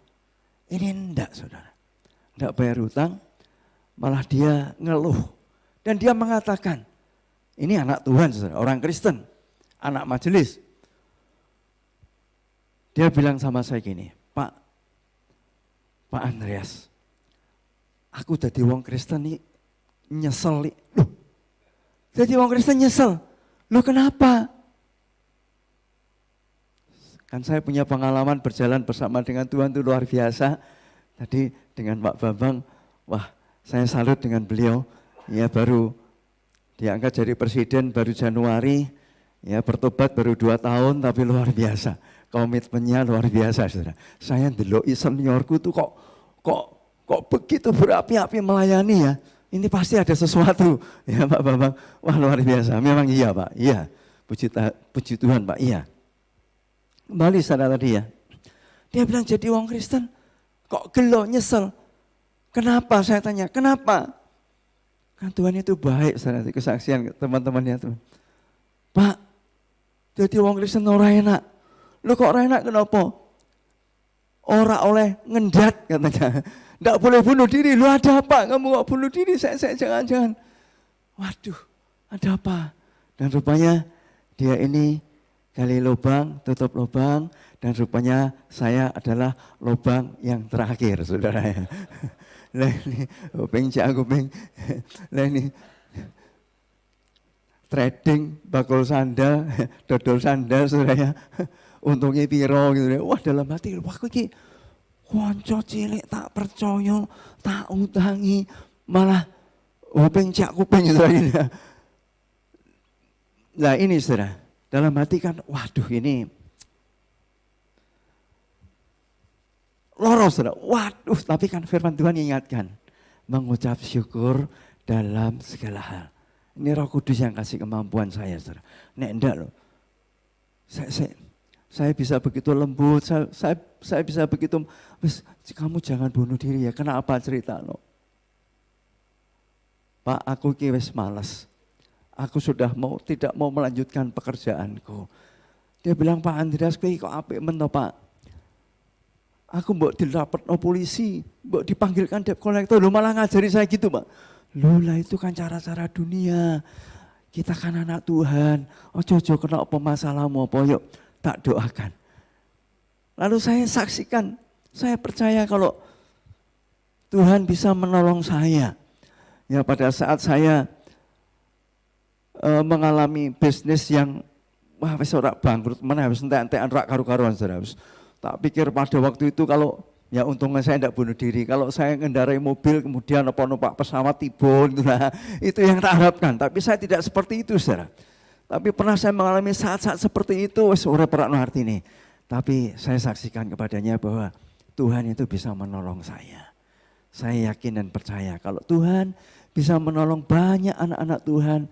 Ini enggak saudara. Enggak bayar hutang, malah dia ngeluh. Dan dia mengatakan, ini anak Tuhan saudara, orang Kristen, anak majelis. Dia bilang sama saya gini, Pak Andreas, aku jadi wong Kristen nih nyesel. Loh, jadi wong Kristen nyesel. Loh kenapa? Kan saya punya pengalaman berjalan bersama dengan Tuhan itu luar biasa. Tadi dengan Pak Bambang, wah saya salut dengan beliau. Ya baru diangkat jadi presiden baru Januari, ya bertobat baru 2 tahun tapi luar biasa. Komitmennya luar biasa saudara. Saya ndeloki seniorku tuh kok begitu berapi-api melayani ya. Ini pasti ada sesuatu ya Pak Bambang. Wah luar biasa, memang iya Pak, iya. Puji Tuhan Pak, iya. Kembali saudara tadi ya. Dia bilang jadi wong Kristen kok gelo nyesel. Kenapa saya tanya, kenapa? Kan Tuhan itu baik saudara, kesaksian teman-temannya tuh. Pak, jadi wong Kristen ora enak. Lu kok ora enak kenapa? Ora oleh ngendat katanya. Enggak boleh bunuh diri. Lu ada apa? Kamu kok bunuh diri? Saya jangan. Waduh, ada apa? Dan rupanya dia ini gali lubang, tutup lubang, dan rupanya saya adalah lubang yang terakhir, saudara ya. Lah ini, kuping, lah ini trading bakul sandal, dodol sandal, saudara ya. untungnya piro gitu. Wah dalam hati, wah iki konco cilik tak percaya, tak utangi, malah upeng cak kuping gitu. Nah ini saudara, dalam hati kan, waduh ini loro saudara, waduh tapi kan firman Tuhan ingatkan, mengucap syukur dalam segala hal. Ini Roh Kudus yang kasih kemampuan saya saudara. Nek enggak loh, saya bisa begitu lembut, saya bisa begitu, kamu jangan bunuh diri ya, kenapa cerita no? Pak, aku wis malas, aku sudah tidak mau melanjutkan pekerjaanku. Dia bilang, Pak Andreas, kok apik men to Pak? Aku mbok dirapetno polisi, mbok dipanggilkan debt collector, lu malah ngajari saya gitu Pak. Loh lah itu kan cara-cara dunia, kita kan anak Tuhan, ojo-ojo kena apa masalahmu apa, yuk tak doakan. Lalu saya saksikan, saya percaya kalau Tuhan bisa menolong saya. Ya pada saat saya mengalami bisnis yang wah wis ora bangkrut meneh wis entek-entekan rak karu-karuan saudara. Tak pikir pada waktu itu kalau ya untungnya saya tidak bunuh diri. Kalau saya mengendarai mobil kemudian apa numpak pesawat tiba gitu lah, itu yang tak harapkan. Tapi saya tidak seperti itu saudara. Tapi pernah saya mengalami saat-saat seperti itu wis ora perakno artine. Tapi saya saksikan kepadanya bahwa Tuhan itu bisa menolong saya. Saya yakin dan percaya kalau Tuhan bisa menolong banyak anak-anak Tuhan,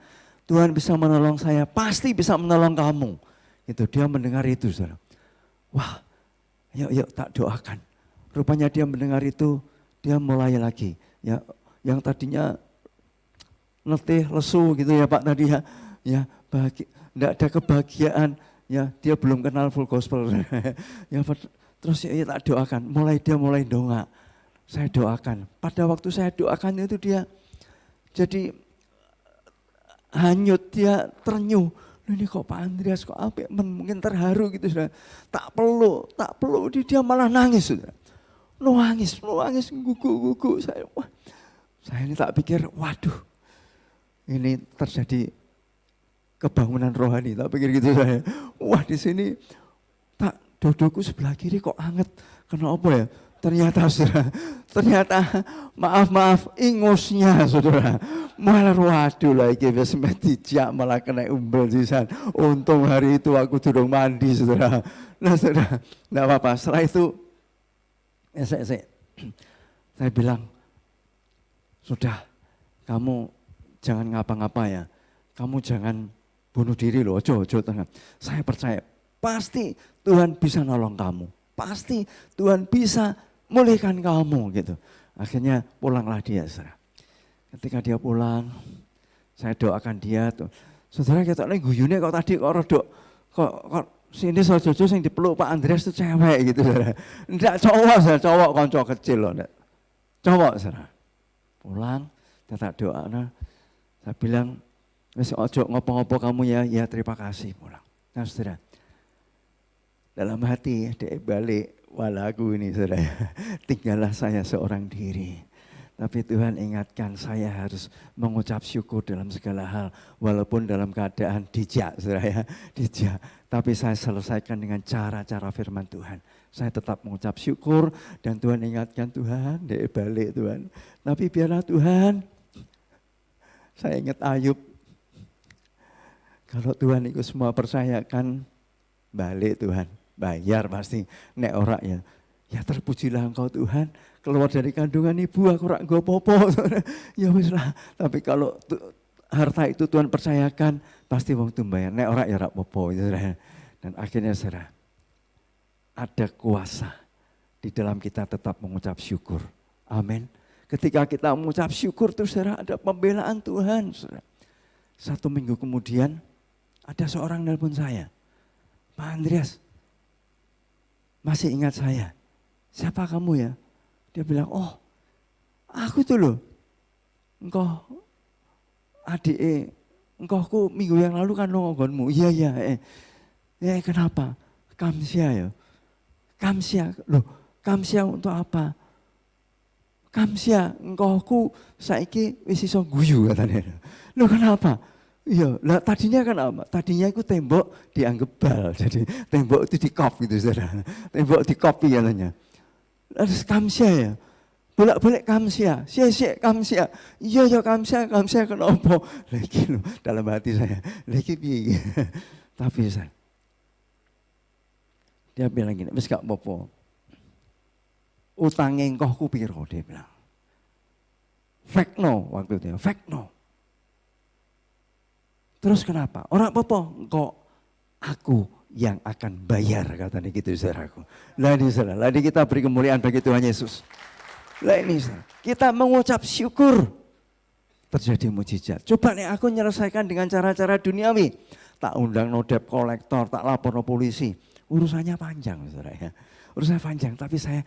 Tuhan bisa menolong saya, pasti bisa menolong kamu. Itu dia mendengar itu, saudara. Wah, yuk tak doakan. Rupanya dia mendengar itu, dia mulai lagi. Ya, yang tadinya letih, lesu gitu ya Pak tadi ya, enggak ada kebahagiaan. Ya, dia belum kenal full gospel. Ya, terus ya tak doakan. Dia mulai dongak. Saya doakan. Pada waktu saya doakan itu dia jadi hanyut, dia terenyuh. Ini kok Pak Andreas kok apa? Mungkin terharu gitu sudah. Tak perlu. Dia malah nangis sudah. Nangis, gugu. Saya ini tak pikir, waduh, ini terjadi kebangunan rohani. Tak pikir gitu saya. Wah di sini tak dodoku sebelah kiri kok anget. Kenapa ya? Ternyata maaf ingusnya saudara. Malah waduh lah iki wis dijak malah kena umbel sisan. Untung hari itu aku durung mandi saudara. Nah saudara, enggak apa-apa. Setelah itu saya bilang, sudah kamu jangan ngapa-ngapa ya. Kamu jangan bunuh diri loh, ojo tenang. Saya percaya pasti Tuhan bisa nolong kamu. Pasti Tuhan bisa mulihkan kamu gitu. Akhirnya pulanglah dia saudara. Ketika dia pulang, saya doakan dia tuh. Saudara kita lagi guyune kok tadi kok rodok kok sini sojo sing dipeluk Pak Andreas itu cewek gitu saudara. Enggak cowok konco kecil loh enggak. Cowok saudara. Pulang, saya tak doa. Saya bilang, wis ojo ngopo-ngopo kamu ya terima kasih pulang. Nah saudara, dalam hati dia balik, walaku ini saudara, tinggallah saya seorang diri. Tapi Tuhan ingatkan saya harus mengucap syukur dalam segala hal. Walaupun dalam keadaan dijak saudara ya, dijak. Tapi saya selesaikan dengan cara-cara firman Tuhan. Saya tetap mengucap syukur dan Tuhan ingatkan Tuhan, dia balik Tuhan. Tapi biarlah Tuhan, saya ingat Ayub. Kalau Tuhan itu semua percayakan, balik Tuhan. Bayar pasti, nek ora ya. Ya terpujilah engkau Tuhan, keluar dari kandungan ibu aku rak nggo popo. Ya wis lah, tapi kalau harta itu Tuhan percayakan, pasti wong tuh bayar. Nek ora ya rak popo. Dan akhirnya saudara, ada kuasa di dalam kita tetap mengucap syukur. Amin. Ketika kita mengucap syukur tuh saudara, ada pembelaan Tuhan. Saudara. 1 minggu kemudian, ada seorang nelpon saya. Pak Andreas, masih ingat saya? Siapa kamu ya? Dia bilang, oh aku tuh loh. Engkau engkauku minggu yang lalu kan nonggonmu. Iya. Kenapa? Kamsia ya. Kamsia, loh kamsia untuk apa? Kamsia, engkauku saiki wis iso guyu katanya. Loh kenapa? Iya, lah tadinya kan apa? Tadinya itu tembok dianggap bal, jadi tembok itu dikop gitu saudara. Tembok dikopi katanya. Terus kamsia ya, bolak-balik kamsia, sia-sia kamsia. Iya ya kamsia kenapa? Lagi loh dalam hati saya, lagi piye. Tapi saya, dia bilang gini, wis gak apa-apa. Utangnya engkau ku piro, dia bilang. Fakno waktu itu, fakno. Terus kenapa? Orang apa-apa, kok aku yang akan bayar, katanya gitu saudaraku. Lah ini saudara, lah ini kita beri kemuliaan bagi Tuhan Yesus. Lah ini saudara, kita mengucap syukur, terjadi mujizat. Coba nih aku menyelesaikan dengan cara-cara duniawi. Tak undang no debt collector, tak lapor no polisi. Urusannya panjang saudara ya. Urusannya panjang, tapi saya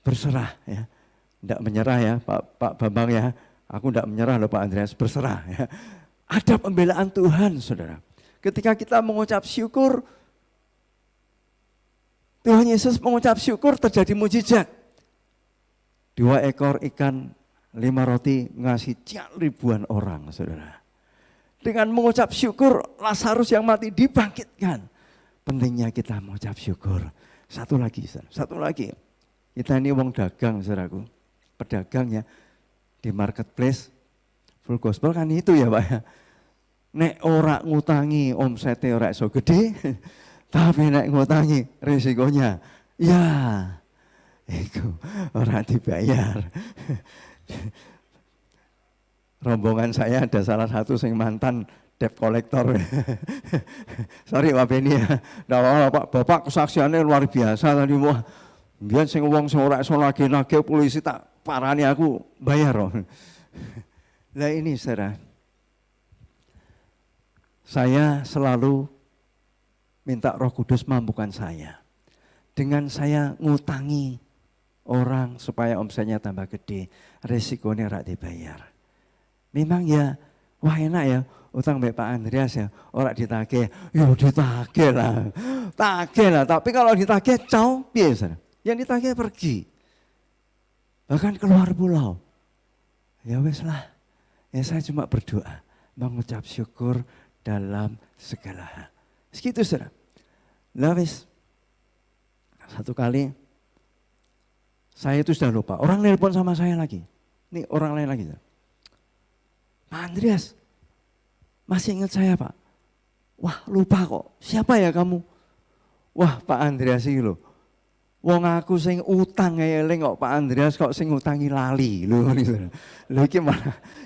berserah ya. Tidak menyerah ya Pak Bambang ya. Aku tidak menyerah loh Pak Andreas, berserah ya. Ada pembelaan Tuhan saudara. Ketika kita mengucap syukur, Tuhan Yesus mengucap syukur terjadi mujizat. 2 ekor ikan, 5 roti ngasih ribuan orang saudara. Dengan mengucap syukur Lazarus yang mati dibangkitkan. Pentingnya kita mengucap syukur. Satu lagi. Kita ini wong dagang saudaraku. Pedagang ya di marketplace. Full gospel kan itu ya Pak ya. Nek ora ngutangi omsete ora iso gede, tapi nek ngutangi risikonya ya itu ora dibayar. Rombongan saya ada salah satu sing mantan debt collector. Sorry Pak Beni ya. Nah, Bapak kesaksiannya luar biasa tadi wah. Biar sing wong sing ora iso nagih polisi tak parani aku bayar. Lah ini saudara, saya selalu minta Roh Kudus mampukan saya. Dengan saya ngutangi orang supaya omsetnya tambah gede, resikonya rak dibayar. Memang ya, wah enak ya, utang baik Pak Andreas ya, orang ditagih, ya ditagih lah. Tapi kalau ditagih caw, biasa. Yang ditagih pergi, bahkan keluar pulau. Ya wes lah. Ya saya cuma berdoa, mengucap syukur dalam segala hal. Segitu saudara. Lah wis, satu kali saya itu sudah lupa. Orang nelpon sama saya lagi. Nih orang lain lagi. Pak Andreas, masih ingat saya Pak? Wah lupa kok, siapa ya kamu? Wah Pak Andreas ini loh. Wong aku sing utang eling kok Pak Andreas kok sing utangi lali lho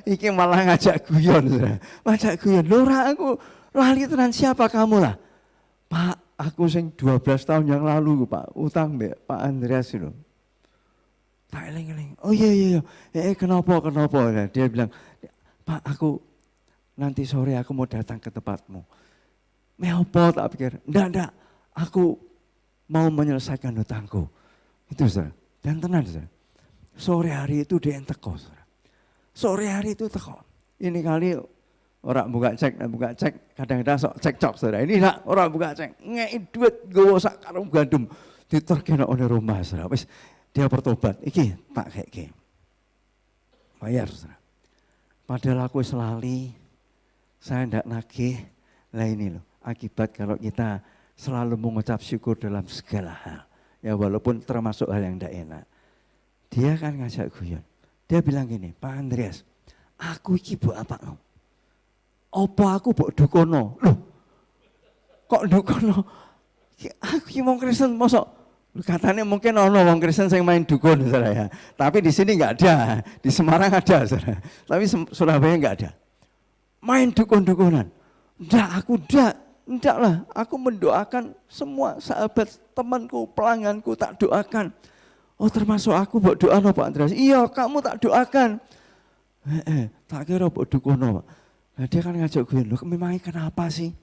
iki malah ngajak guyon. Ngajak guyon. Lho ora aku lali tenan siapa kamu lah? Pak, aku sing 12 tahun yang lalu Pak, utang mbek Pak Andreas lho. Tak eling-eling. Oh iya. Kenapa? Dia bilang, "Pak, aku nanti sore aku mau datang ke tempatmu." "Me opo?" tak pikir. Enggak. Aku mau menyelesaikan hutangku. Itu saudara. Dan tenang saudara. Sore hari itu dia teko saudara. Sore hari itu teko. Ini kali orang buka cek, kadang-kadang sok cekcok saudara. Ini enggak orang buka cek, ngei duit gowo sak karung gandum diterkena oleh rumah saudara. Wis dia bertobat. Iki tak keke. Bayar saudara. Padahal aku selali, saya ndak nagih. Lah ini loh, akibat kalau kita selalu mengucap syukur dalam segala hal. Ya walaupun termasuk hal yang tidak enak. Dia kan ngajak guyon. Dia bilang gini, "Pak Andreas, aku iki mbok apa no? Apa aku mbok dukono?" Loh, kok dukono? Aku iki wong Kristen mosok. Katanya mungkin ono wong Kristen yang main dukun saudara ya. Tapi di sini enggak ada. Di Semarang ada saudara. Tapi Surabaya enggak ada. Main dukun-dukunan. Enggak lah, aku mendoakan semua sahabat, temanku, pelangganku tak doakan. Oh termasuk aku buat doa no Pak Andreas. Iya kamu tak doakan. Tak kira buat dukono Pak. Nah, dia kan ngajak gue, loh memangnya kenapa sih?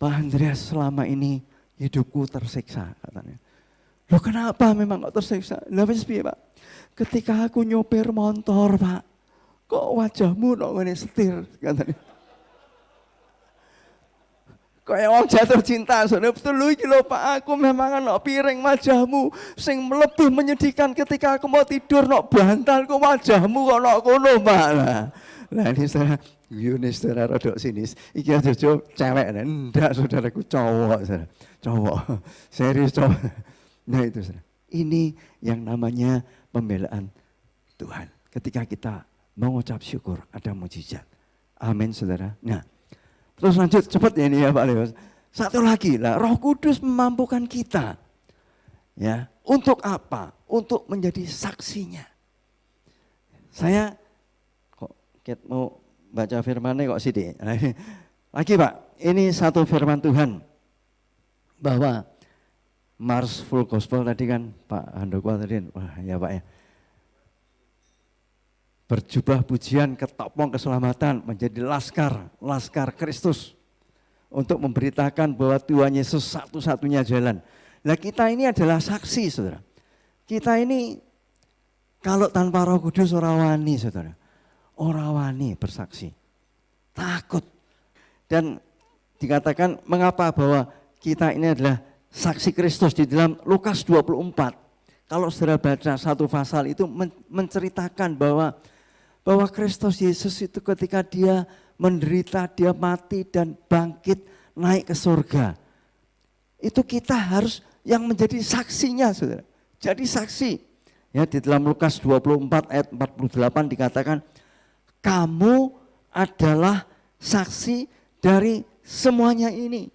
Pak Andreas selama ini hidupku tersiksa katanya. Loh kenapa memang kok tersiksa? Lah wis piye Pak? Ketika aku nyopir motor Pak, kok wajahmu kok ngene setir katanya. Kayak wong jatuh cinta, saudara betul lu iki lho Pak, aku memang ana piring wajahmu sing lebih menyedihkan ketika aku mau tidur nok bantalku wajahmu kok nok kono Pak. Lah ini saudara, Yuni saudara rodok sinis. Iki aja cewek, enggak saudaraku cowok, saudara. Cowok, serius cowok. Nah itu saudara. Ini yang namanya pembelaan Tuhan. Ketika kita mengucap syukur ada mujizat. Amin saudara. Nah terus lanjut cepat ya ini ya Pak Leos. Satu lagi lah, Roh Kudus memampukan kita. Ya, untuk apa? Untuk menjadi saksinya. Saya kok mau baca firman-nya kok sih. Lagi Pak, ini satu firman Tuhan bahwa Mars Full Gospel tadi kan Pak Handoko tadi, wah ya Pak ya. Berjubah pujian ketopong keselamatan menjadi laskar Kristus untuk memberitakan bahwa Tuhan Yesus satu-satunya jalan. Nah kita ini adalah saksi saudara. Kita ini kalau tanpa Roh Kudus orang wani saudara. Orang wani bersaksi. Takut. Dan dikatakan mengapa bahwa kita ini adalah saksi Kristus di dalam Lukas 24. Kalau saudara baca satu pasal itu menceritakan bahwa Kristus Yesus itu ketika dia menderita, dia mati dan bangkit naik ke surga. Itu kita harus yang menjadi saksinya saudara. Jadi saksi. Ya di dalam Lukas 24 ayat 48 dikatakan kamu adalah saksi dari semuanya ini.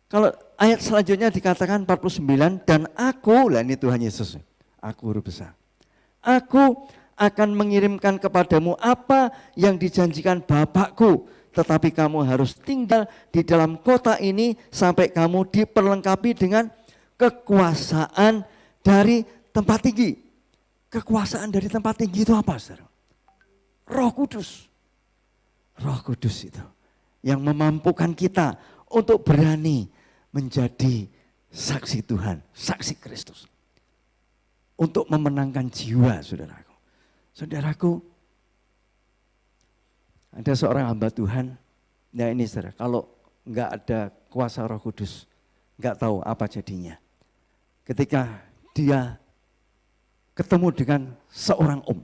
Kalau ayat selanjutnya dikatakan 49 dan aku, lah ini Tuhan Yesus. Aku huruf besar. Aku akan mengirimkan kepadamu apa yang dijanjikan Bapakku. Tetapi kamu harus tinggal di dalam kota ini sampai kamu diperlengkapi dengan kekuasaan dari tempat tinggi. Kekuasaan dari tempat tinggi itu apa saudara? Roh Kudus. Roh Kudus itu yang memampukan kita untuk berani menjadi saksi Tuhan, saksi Kristus. Untuk memenangkan jiwa saudaraku. Saudaraku, ada seorang hamba Tuhan, nah ini saudara, kalau enggak ada kuasa Roh Kudus, enggak tahu apa jadinya. Ketika dia ketemu dengan seorang om,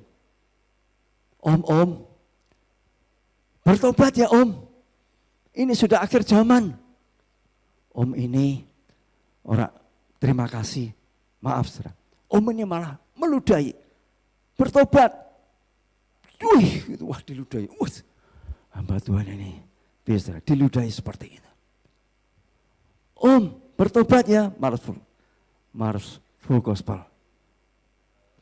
bertobat ya om, ini sudah akhir zaman. Om ini orang terima kasih, maaf saudara. Om ini malah meludahi, bertobat. Wih, itu wah diludahi. Hamba Tuhan ini bisa diludahi seperti itu. Om, bertobat ya, Mars Full Gospel.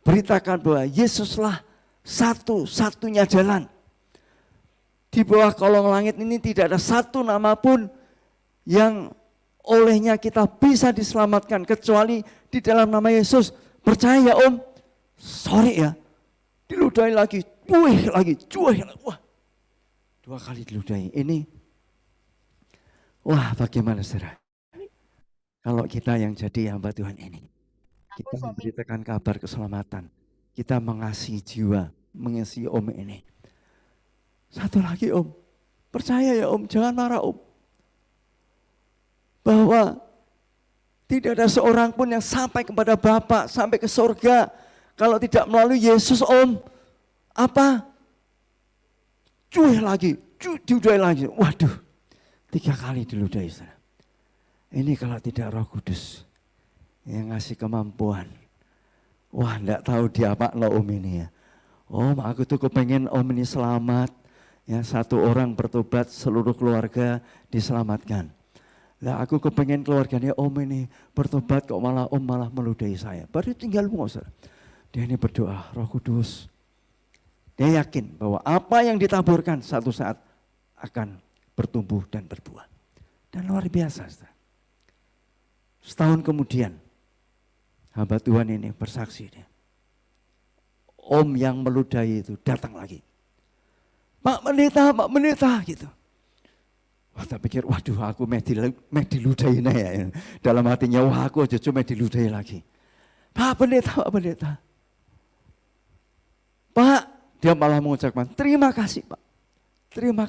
Beritakan bahwa Yesuslah satu-satunya jalan. Di bawah kolong langit ini tidak ada satu nama pun yang olehnya kita bisa diselamatkan kecuali di dalam nama Yesus. Percaya ya om? Sorry ya, diludahi lagi, cuih lagi. Wah, 2 kali diludahi. Ini, wah bagaimana saudara? Kalau kita yang jadi hamba Tuhan ini, kita memberitakan kabar keselamatan, kita mengasihi jiwa, mengasihi om ini. Satu lagi om, percaya ya om, jangan marah om. Bahwa tidak ada seorang pun yang sampai kepada Bapa, sampai ke surga, kalau tidak melalui Yesus om. Apa? Cuih lagi, diludahi lagi. Waduh, 3 kali diludahi. Ini kalau tidak Roh Kudus yang ngasih kemampuan. Wah, enggak tahu dia apa lo om ini ya. Om, aku tuh kepengen om ini selamat. Ya, satu orang bertobat, seluruh keluarga diselamatkan. Lah aku kepengen keluarganya om ini bertobat kok malah om malah meludahi saya. Baru tinggal ngomong. Dia ini berdoa, Roh Kudus. Dia yakin bahwa apa yang ditaburkan satu saat akan bertumbuh dan berbuah. Dan luar biasa. Setahun kemudian hamba Tuhan ini bersaksi dia. Om yang meludahi itu datang lagi. Pak Pendeta gitu. Wah, tak pikir, waduh aku meh diludahi ya. Dalam hatinya, wah aku aja cuma diludahi lagi. Pak Pendeta. Pak, dia malah mengucapkan, terima kasih Pak. Terima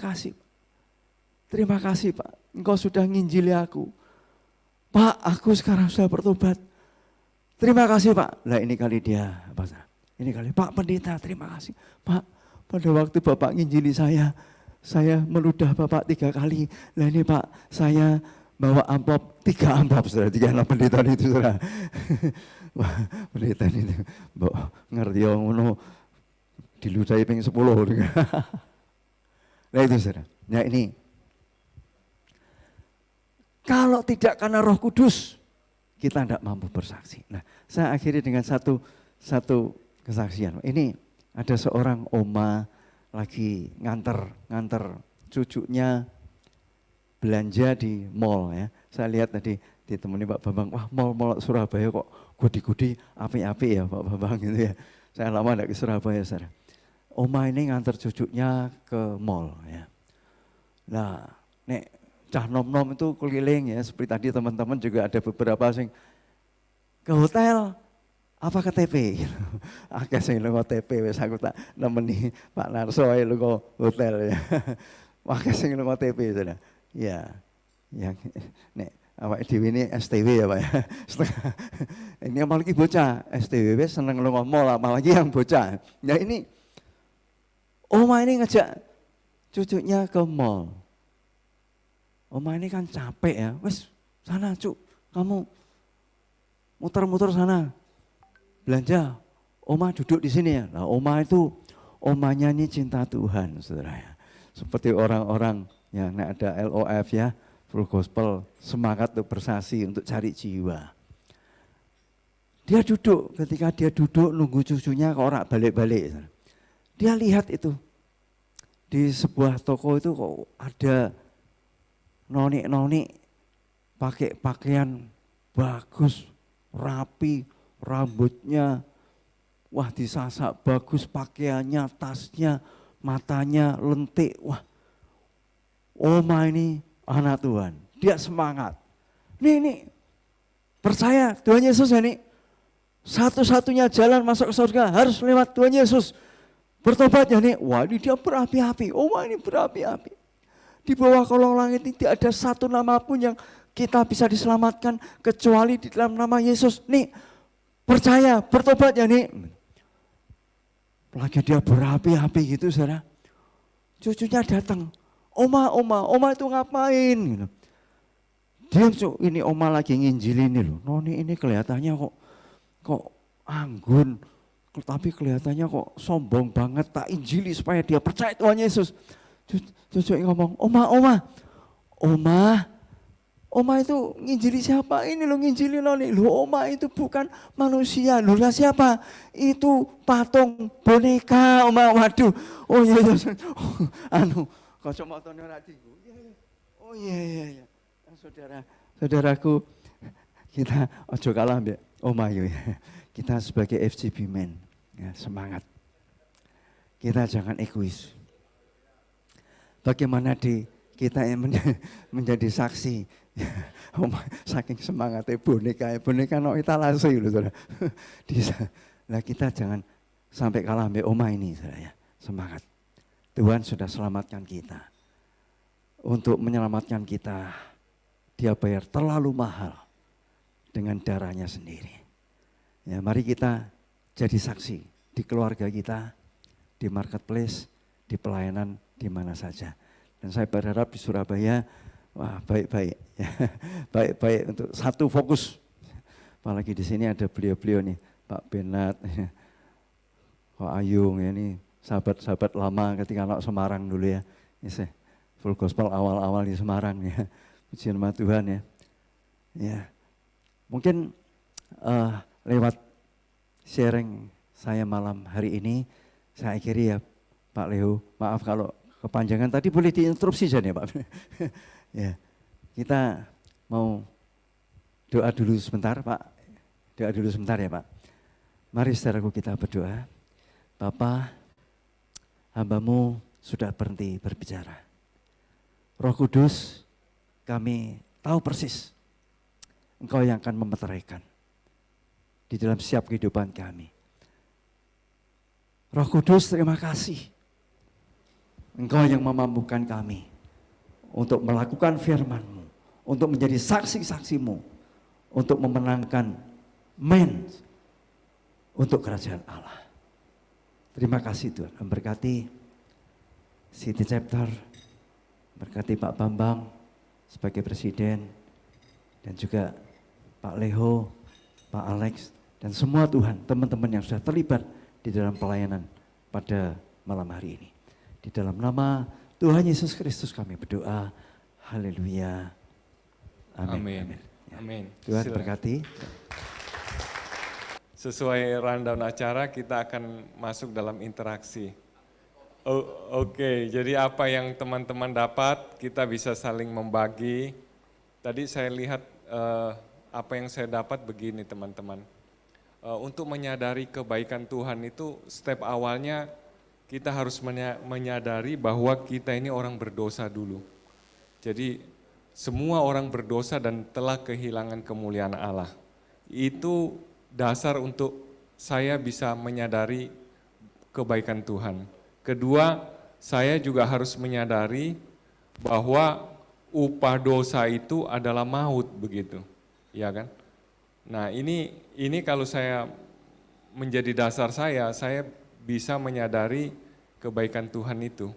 kasih Pak, engkau sudah nginjili aku. Pak, aku sekarang sudah bertobat. Terima kasih Pak. Lah ini kali dia, ini kali Pak Pendeta, terima kasih. Pak, pada waktu Bapak nginjili saya, saya meludah Bapak 3 kali. Lah ini Pak, saya bawa amplop, 3 amplop saudara, 3 anak pendeta itu saudara. Wah, pendeta itu, mbok ngerti yang ngono, diludahi ping 10. Nah itu saudara, ya ini. Kalau tidak karena Roh Kudus, kita tidak mampu bersaksi. Nah, saya akhiri dengan satu kesaksian. Ini ada seorang oma lagi nganter cucunya belanja di mall ya. Saya lihat tadi ditemani Pak Bambang, wah mall Surabaya kok gudi-gudi api-api ya Pak Bambang gitu ya. Saya lama tidak ke Surabaya saudara. Oma ini nganter cucunya ke mall ya. Nah, nek cah nom-nom itu keliling ya, seperti tadi teman-teman juga ada beberapa sing ke hotel apa ke TP gitu. Akeh sing lunga TP wis aku tak nemeni Pak Narso ae lunga hotel ya. Akeh sing lunga TP saudara. Ya. Yang nek awake dhewe ini STW ya Pak ya. Ini apalagi bocah STW wis seneng lunga mall apalagi yang bocah. Ya ini oma ini ngajak cucunya ke mall. Oma ini kan capek ya, wes sana cuk, kamu muter-muter sana, belanja. Oma duduk di sini ya. Nah, oma itu, omanya ini cinta Tuhan, saudara ya. Seperti orang-orang yang ada LOF ya, Full Gospel, semangat untuk bersaksi, untuk cari jiwa. Dia duduk, ketika dia duduk nunggu cucunya kok orang balik-balik. Dia lihat itu, di sebuah toko itu kok ada noni pakai pakaian bagus, rapi, rambutnya, wah disasak bagus, pakaiannya, tasnya, matanya lentik, wah oma ini anak Tuhan, dia semangat. Ini percaya Tuhan Yesus ini satu-satunya jalan masuk ke surga harus lewat Tuhan Yesus. Bertobat ya nih, wah ini dia berapi-api, oma ini berapi-api. Di bawah kolong langit ini tidak ada satu nama pun yang kita bisa diselamatkan kecuali di dalam nama Yesus. Nih, percaya, bertobat ya nih. Lagi dia berapi-api gitu saudara. Cucunya datang, oma itu ngapain? Gitu. Diam cuk, ini oma lagi nginjil ini loh. Noni ini kelihatannya kok anggun, tapi kelihatannya kok sombong banget. Tak injili supaya dia percaya Tuhan Yesus. Cucu ngomong, oma itu nginjili siapa? Ini lo nginjili Noni. Lo oma itu bukan manusia. Lo lah siapa? Itu patung boneka oma. Waduh. Oh iya. Kacamatane ora tinggu. Oh iya. Saudaraku, kita ojo kalah mbek oma yo ya. Kita sebagai FGB Men ya, semangat. Kita jangan egois. Bagaimana kita yang menjadi saksi, saking semangatnya boneka no etalase loh saudara. Nah kita jangan sampai kalah sampai oma ini saudara ya, semangat. Tuhan sudah selamatkan kita. Untuk menyelamatkan kita, dia bayar terlalu mahal dengan darahnya sendiri. Ya, mari kita jadi saksi di keluarga kita, di marketplace, di pelayanan, di mana saja. Dan saya berharap di Surabaya, wah baik-baik, ya. Baik-baik untuk satu fokus. Apalagi di sini ada beliau-beliau nih, Pak Benat, Pak Ayung, ya, ini sahabat-sahabat lama ketika anak Semarang dulu ya. Ini Full Gospel awal-awal di Semarang ya. Puji nama Tuhan ya. Ya, mungkin lewat sharing saya malam hari ini, saya akhiri ya Pak Leo, maaf kalau kepanjangan tadi boleh diinterupsi saja ya Pak. Ya, kita mau doa dulu sebentar Pak, doa dulu sebentar ya Pak. Mari saudaraku kita berdoa. Bapa, hamba-Mu sudah berhenti berbicara. Roh Kudus, kami tahu persis Engkau yang akan memeteraikan di dalam setiap kehidupan kami. Roh Kudus, terima kasih. Engkau yang memampukan kami untuk melakukan firman-Mu, untuk menjadi saksi-saksi-Mu, untuk memenangkan men untuk kerajaan Allah. Terima kasih Tuhan, memberkati City Chapter, berkati Pak Bambang sebagai presiden, dan juga Pak Leho, Pak Alex, dan semua Tuhan, teman-teman yang sudah terlibat di dalam pelayanan pada malam hari ini. Di dalam nama Tuhan Yesus Kristus kami berdoa. Haleluya. Amin. Amin. Amin. Ya. Amin. Tuhan Silakan. berkati. Sesuai rundown acara, kita akan masuk dalam interaksi. Oke, jadi apa yang teman-teman dapat, kita bisa saling membagi. Tadi saya lihat apa yang saya dapat begini teman-teman. Untuk menyadari kebaikan Tuhan itu step awalnya kita harus menyadari bahwa kita ini orang berdosa dulu. Jadi semua orang berdosa dan telah kehilangan kemuliaan Allah. Itu dasar untuk saya bisa menyadari kebaikan Tuhan. Kedua, saya juga harus menyadari bahwa upah dosa itu adalah maut begitu, ya kan? Nah ini kalau saya menjadi dasar saya bisa menyadari kebaikan Tuhan itu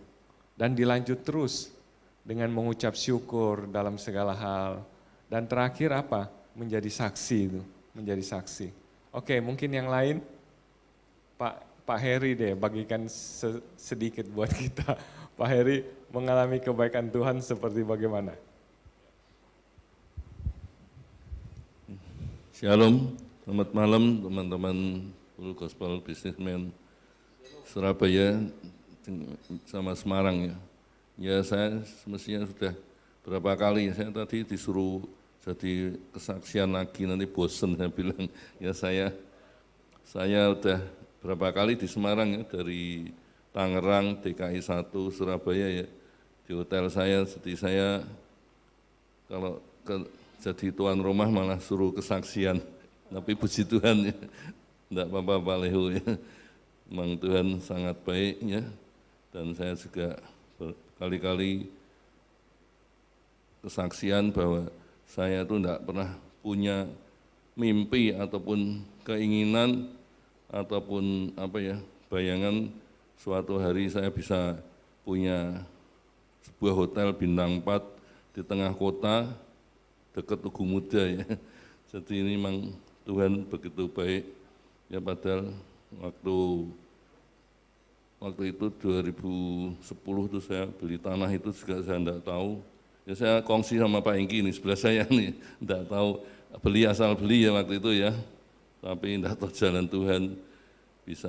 dan dilanjut terus dengan mengucap syukur dalam segala hal. Dan terakhir apa? Menjadi saksi itu, menjadi saksi. Oke, mungkin yang lain, Pak Heri deh bagikan sedikit buat kita. Pak Heri mengalami kebaikan Tuhan seperti bagaimana? Shalom, selamat malam teman-teman Full Gospel Businessman Surabaya sama Semarang ya. Ya saya semestinya sudah berapa kali, saya tadi disuruh jadi kesaksian lagi, nanti bosen saya bilang. Ya saya udah berapa kali di Semarang ya, dari Tangerang, DKI 1, Surabaya ya, di hotel saya, jadi saya kalau jadi tuan rumah malah suruh kesaksian, tapi puji Tuhan ya, enggak apa-apa Pak Leho ya, memang Tuhan sangat baik ya, dan saya juga berkali-kali kesaksian bahwa saya itu enggak pernah punya mimpi ataupun keinginan ataupun apa ya, bayangan suatu hari saya bisa punya sebuah hotel bintang 4 di tengah kota dekat Tugu Muda ya. Jadi ini memang Tuhan begitu baik ya, padahal waktu itu 2010 itu saya beli tanah itu juga saya enggak tahu. Ya saya kongsi sama Pak Engki ini sebelah saya nih, enggak tahu, beli asal beli ya waktu itu ya. Tapi enggak tahu jalan Tuhan bisa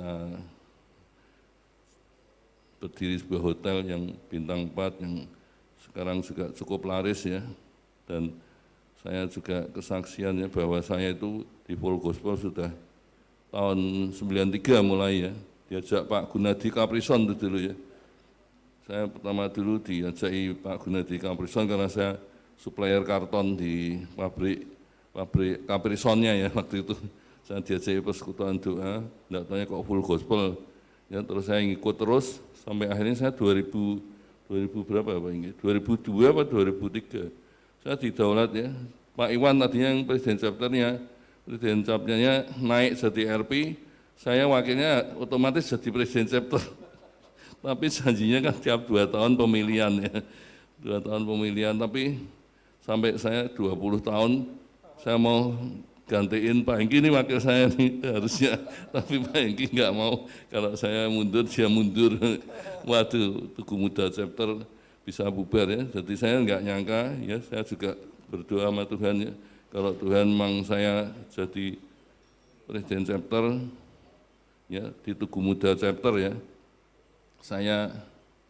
berdiri sebuah hotel yang bintang 4 yang sekarang juga cukup laris ya. Dan saya juga kesaksiannya bahwa saya itu di Full Gospel sudah tahun 93 mulai ya. Diajak Pak Gunadi Kaprison itu dulu ya. Saya pertama dulu diajaki Pak Gunadi Kaprison karena saya supplier karton di pabrik Kaprisonnya ya waktu itu. Saya diajaki persekutuan doa, enggak tanya kok Full Gospel. Ya, terus saya ngikut terus sampai akhirnya saya 2000 berapa Pak ini? 2002 apa 2003. Saya didaulat ya. Pak Iwan tadinya yang presiden chapternya naik jadi RP, saya wakilnya otomatis jadi presiden chapter. Tapi janjinya kan tiap 2 tahun pemilihan ya. 2 tahun pemilihan, tapi sampai saya 20 tahun saya mau gantiin Pak Hengki ini wakil saya nih harusnya, tapi Pak Hengki nggak mau, kalau saya mundur dia mundur. Waduh, Tugu Muda chapter bisa bubar ya. Jadi saya nggak nyangka ya, saya juga berdoa sama Tuhan ya, kalau Tuhan memang saya jadi presiden chapter ya di Tugu Muda chapter ya, saya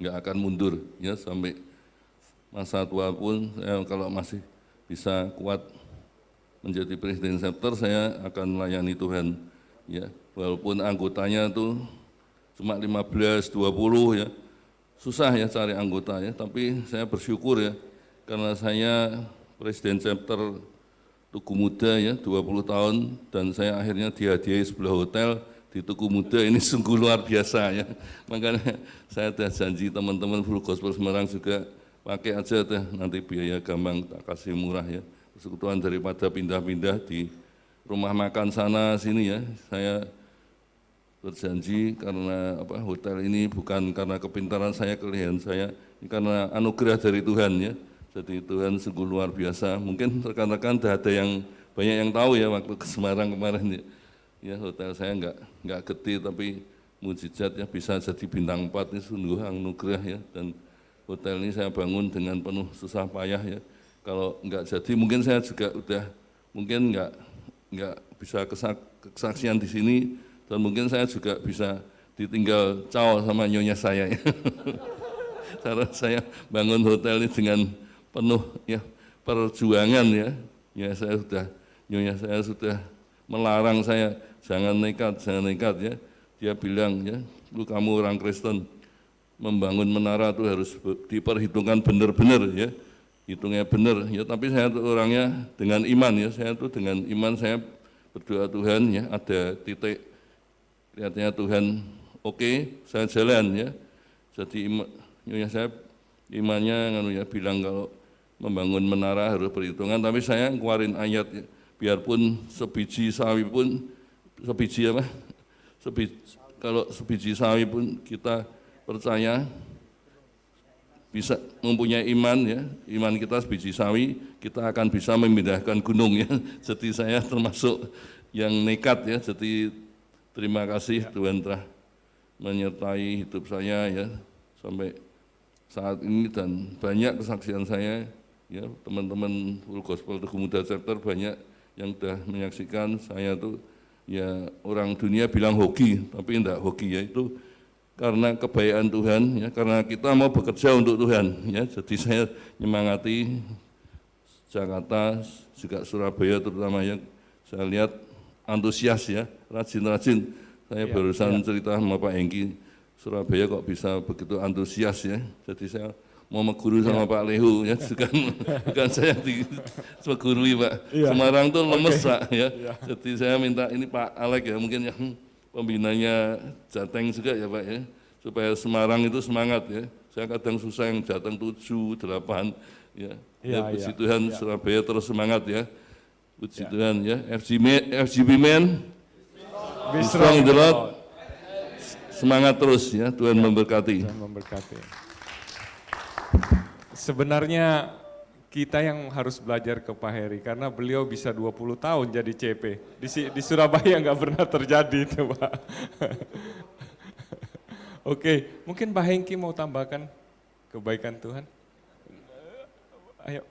nggak akan mundur ya sampai masa tua pun. Saya kalau masih bisa kuat menjadi presiden chapter, saya akan melayani Tuhan ya, walaupun anggotanya tuh cuma 15, 20 ya, susah ya cari anggota ya, tapi saya bersyukur ya, karena saya presiden chapter Tugu Muda ya 20 tahun, dan saya akhirnya dihadiahi sebuah hotel di Tugu Muda, ini sungguh luar biasa ya. Makanya saya sudah janji teman-teman Full Gospel Semarang juga, pakai aja deh, nanti biaya gampang tak kasih murah ya. Persekutuan daripada pindah-pindah di rumah makan sana sini ya, saya berjanji karena hotel ini bukan karena kepintaran saya, kelebihan saya, ini karena anugerah dari Tuhan ya. Jadi Tuhan sungguh luar biasa. Mungkin rekan-rekan ada yang banyak yang tahu ya waktu ke Semarang kemarin ya. Ya hotel saya nggak gede tapi mujizat ya bisa jadi bintang 4 ini sungguh anugerah ya. Dan hotel ini saya bangun dengan penuh susah payah ya. Kalau nggak jadi mungkin saya juga udah mungkin nggak bisa kesaksian di sini. Dan mungkin saya juga bisa ditinggal caw sama nyonya saya ya. Karena saya bangun hotel ini dengan penuh ya perjuangan ya. Ya nyonya saya sudah melarang saya jangan nekat ya. Dia bilang ya, kamu orang Kristen membangun menara itu harus diperhitungkan benar-benar ya. Hitungnya benar ya, tapi saya tuh orangnya dengan iman ya. Saya tuh dengan iman saya berdoa Tuhan ya, ada titik kelihatannya Tuhan oke, saya jalan ya. Jadi nyonya saya imannya bilang kalau membangun menara harus perhitungan, tapi saya keluarin ayat ya, biarpun sebiji sawi pun kalau sebiji sawi pun kita percaya bisa mempunyai iman ya, iman kita sebiji sawi, kita akan bisa memindahkan gunung ya. Jadi saya termasuk yang nekat ya, jadi terima kasih Tuhan telah menyertai hidup saya ya sampai saat ini dan banyak kesaksian saya ya, teman-teman Full Gospel Teguh Muda Chapter banyak yang sudah menyaksikan saya tuh ya, orang dunia bilang hoki tapi enggak hoki ya, itu karena kebaikan Tuhan ya, karena kita mau bekerja untuk Tuhan ya. Jadi saya menyemangati Jakarta juga Surabaya terutama ya, saya lihat antusias ya, rajin-rajin. Saya barusan cerita sama Pak Hengki, Surabaya kok bisa begitu antusias ya. Jadi saya mau meguru sama Pak Lehu ya, bukan saya digurui Pak. Semarang tuh lemes Pak ya. Jadi saya minta ini Pak Alek ya, mungkin yang pembinanya Jateng juga ya Pak ya, supaya Semarang itu semangat ya. Saya kadang susah yang Jateng 7, 8 ya. Puji Tuhan Surabaya terus semangat ya. Puji Tuhan ya, FGB Men, be strong in the Lord. Semangat terus ya, Tuhan memberkati. Tuhan memberkati. Sebenarnya kita yang harus belajar ke Pak Heri, karena beliau bisa 20 tahun jadi CP. Di Surabaya nggak pernah terjadi itu Pak. Oke, mungkin Pak Hengki mau tambahkan kebaikan Tuhan? Ayo,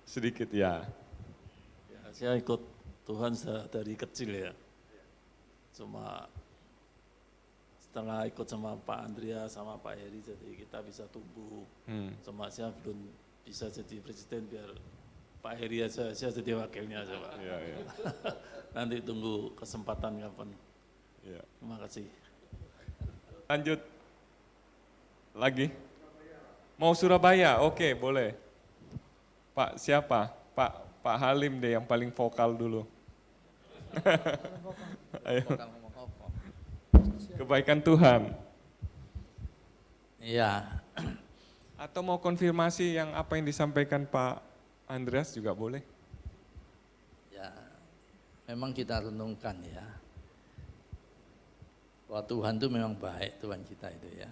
sedikit ya. Saya ikut Tuhan dari kecil ya. Cuma setelah ikut sama Pak Andrea sama Pak Heri, jadi kita bisa tumbuh. Cuma saya belum bisa jadi presiden, biar Pak Heri aja, saya jadi wakilnya aja Pak. Ya. Nanti tunggu kesempatan kapan. Ya. Terima kasih. Lanjut. Lagi? Mau Surabaya? Oke, boleh. Pak siapa? Pak Halim deh yang paling vokal dulu. Ayo. Kebaikan Tuhan. Iya. Atau mau konfirmasi yang apa yang disampaikan Pak Andreas juga boleh. Ya, memang kita renungkan ya, bahwa Tuhan itu memang baik, Tuhan kita itu ya.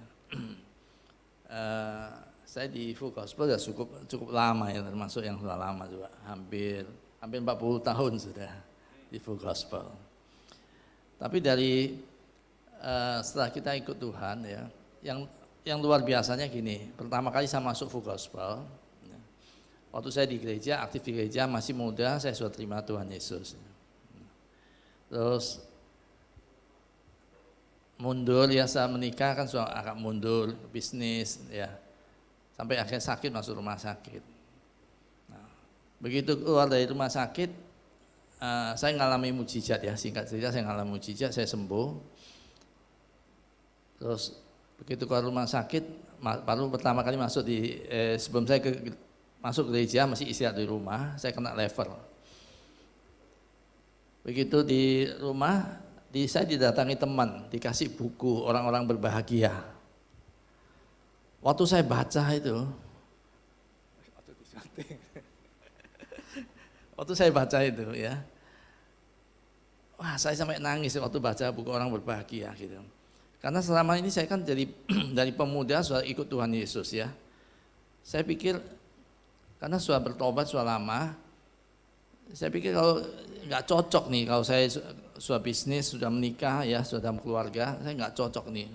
Saya di Full Gospel ya cukup lama ya, termasuk yang sudah lama juga, hampir 40 tahun sudah di Full Gospel. Tapi dari setelah kita ikut Tuhan ya, yang luar biasanya gini, pertama kali saya masuk Full Gospel, ya, waktu saya di gereja, aktif di gereja, masih muda, saya sudah terima Tuhan Yesus. Terus mundur ya, saya menikah kan sudah agak mundur, bisnis ya, sampai akhirnya sakit, masuk rumah sakit. Nah, begitu keluar dari rumah sakit, saya ngalami mujizat ya, singkat cerita saya ngalami mujizat, saya sembuh. Terus begitu keluar rumah sakit, baru pertama kali masuk sebelum saya masuk gereja masih istirahat di rumah, saya kena lever. Begitu di rumah, saya didatangi teman, dikasih buku orang-orang berbahagia. Waktu saya baca itu, wah saya sampai nangis waktu baca buku Orang Berbahagia gitu. Karena selama ini saya kan dari dari pemuda sudah ikut Tuhan Yesus ya. Saya pikir karena sudah bertobat sudah lama, saya pikir kalau nggak cocok nih kalau saya sudah bisnis, sudah menikah ya, sudah dalam keluarga, saya nggak cocok nih.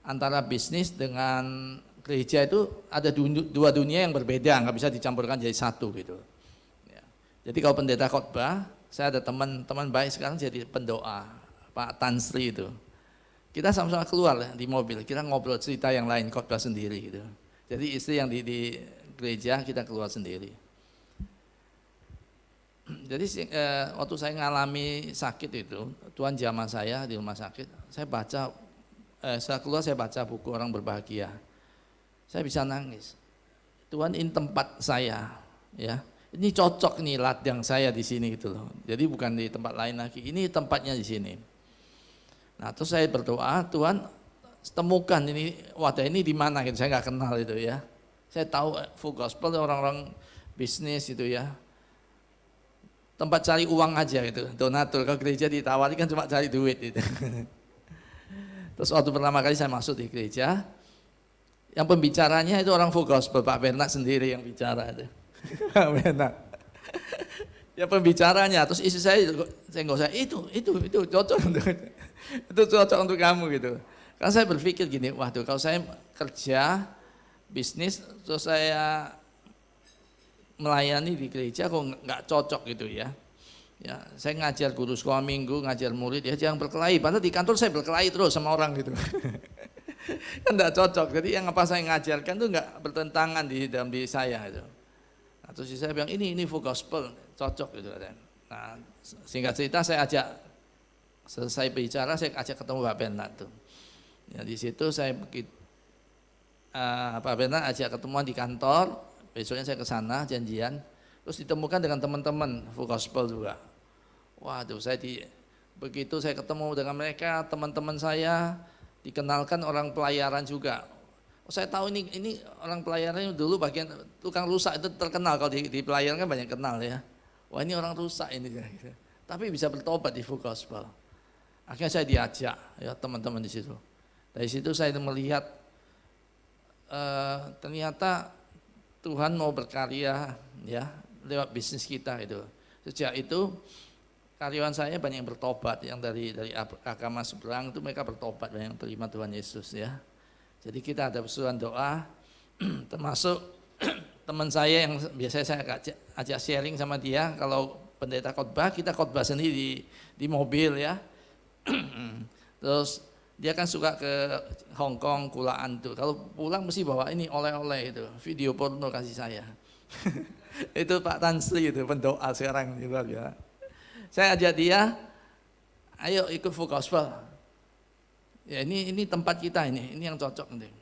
Antara bisnis dengan gereja itu ada dua dunia yang berbeda, nggak bisa dicampurkan jadi satu gitu. Ya. Jadi kalau pendeta khotbah, saya ada teman baik sekarang jadi pendoa, Pak Tan Sri itu. Kita sama-sama keluar di mobil, kita ngobrol cerita yang lain, khotbah sendiri gitu. Jadi istri yang di gereja, kita keluar sendiri. Jadi waktu saya ngalami sakit itu, Tuhan jamah saya di rumah sakit, saya baca, saya keluar saya baca buku Orang Berbahagia. Saya bisa nangis. Tuhan ini tempat saya, ya. Ini cocok nih ladang saya di sini gitu loh. Jadi bukan di tempat lain lagi, ini tempatnya di sini. Nah terus saya berdoa, Tuhan temukan ini wadah ini di mana gitu, saya nggak kenal itu ya. Saya tahu full gospel orang-orang bisnis itu ya. Tempat cari uang aja gitu, donatur ke gereja ditawari kan cuma cari duit gitu. Terus waktu pertama kali saya masuk di gereja, yang pembicaranya itu orang full gospel, Pak Bernard sendiri yang bicara itu. Pak Bernard. Ya pembicaranya, terus istri saya nggak saya itu cocok untuk itu cocok untuk kamu gitu. Karena saya berpikir gini, waduh kalau saya kerja bisnis terus saya melayani di gereja kok nggak cocok gitu ya. Ya, saya ngajar guru sekolah minggu, ngajar murid ya jangan berkelahi. Padahal di kantor saya berkelahi terus sama orang gitu. Kan nggak cocok. Jadi yang apa saya ngajarkan tuh nggak bertentangan di dalam diri saya itu. Nah, terus saya bilang ini full gospel cocok gitu. Nah, singkat cerita saya ajak selesai bicara saya ajak ketemu Pak Bernard tuh. Ya, di situ saya Pak Bernard ajak ketemuan di kantor. Besoknya saya ke sana janjian, terus ditemukan dengan teman-teman full gospel juga. Waduh, begitu saya ketemu dengan mereka, teman-teman saya dikenalkan orang pelayaran juga. Oh, saya tahu ini orang pelayaran dulu bagian tukang rusak itu terkenal kalau di pelayaran kan banyak kenal ya. Wah ini orang rusak ini, tapi bisa bertobat di full gospel. Akhirnya saya diajak ya teman-teman di situ. Dari situ saya melihat ternyata Tuhan mau berkarya ya lewat bisnis kita itu. Sejak itu karyawan saya banyak yang bertobat, yang dari agama seberang itu mereka bertobat, banyak yang terima Tuhan Yesus ya. Jadi kita ada persoalan doa, termasuk teman saya yang biasanya saya ajak sharing sama dia, kalau pendeta khotbah kita khotbah sendiri di mobil ya. Terus dia kan suka ke Hong Kong, Kulaan tuh. Kalau pulang mesti bawa ini oleh-oleh itu, video porno kasih saya. Itu Pak Tan Sri itu pendoa sekarang juga ya. Saya ajak dia, ayo ikut full gospel. Ya ini tempat kita ini yang cocok nih.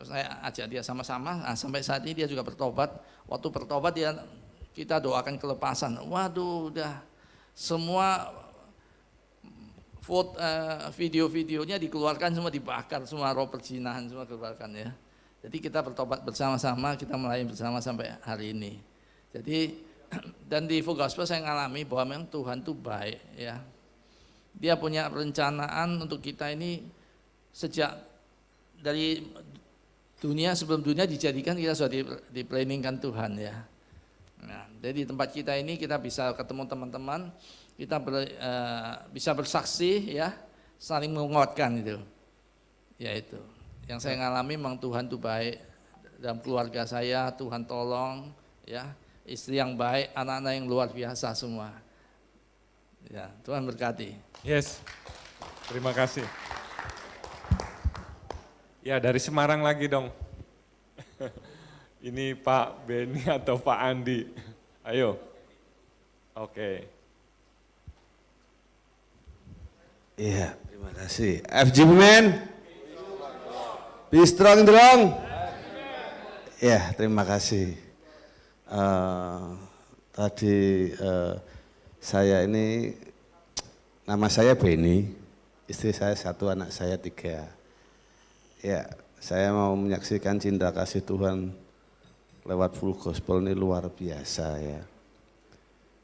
Terus saya ajak dia sama-sama. Nah, sampai saat ini dia juga bertobat. Waktu bertobat kita doakan kelepasan. Waduh, udah semua video-videonya dikeluarkan semua, dibakar semua, roh perzinahan semua keluarkan ya. Jadi kita bertobat bersama-sama, kita melayani bersama sampai hari ini. Jadi dan di full gospel saya ngalami bahwa memang Tuhan itu baik ya. Dia punya perencanaan untuk kita ini sejak dari dunia, sebelum dunia dijadikan kita sudah diplanningkan Tuhan ya. Nah, jadi di tempat kita ini kita bisa ketemu teman-teman, kita bisa bersaksi ya, saling menguatkan itu. Ya itu. Yang saya ngalami memang Tuhan itu baik dalam keluarga saya, Tuhan tolong ya, istri yang baik, anak-anak yang luar biasa semua. Ya, Tuhan berkati. Yes. Terima kasih. Ya, dari Semarang lagi dong. Ini Pak Beni atau Pak Andi. Ayo. Oke. Iya, terima kasih. FG Women. Be strong. Ya, terima kasih. Tadi saya ini, nama saya Beni, istri saya 1, anak saya 3. Ya, saya mau menyaksikan cinta kasih Tuhan lewat full gospel ini luar biasa ya.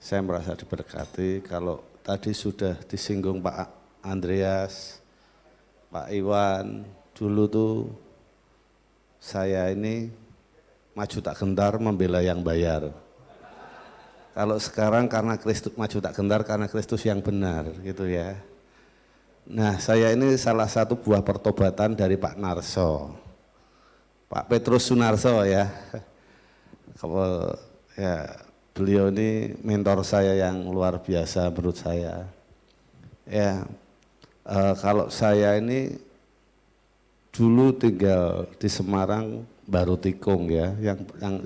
Saya merasa diberkati kalau tadi sudah disinggung Pak Andreas, Pak Iwan, dulu tuh saya ini maju tak gentar membela yang bayar. Kalau sekarang karena Kristus, maju tak gentar karena Kristus yang benar gitu ya. Nah, saya ini salah satu buah pertobatan dari Pak Narso, Pak Petrus Sunarso ya. Ya, beliau ini mentor saya yang luar biasa menurut saya. Ya, kalau saya ini dulu tinggal di Semarang, Baru Tikung ya,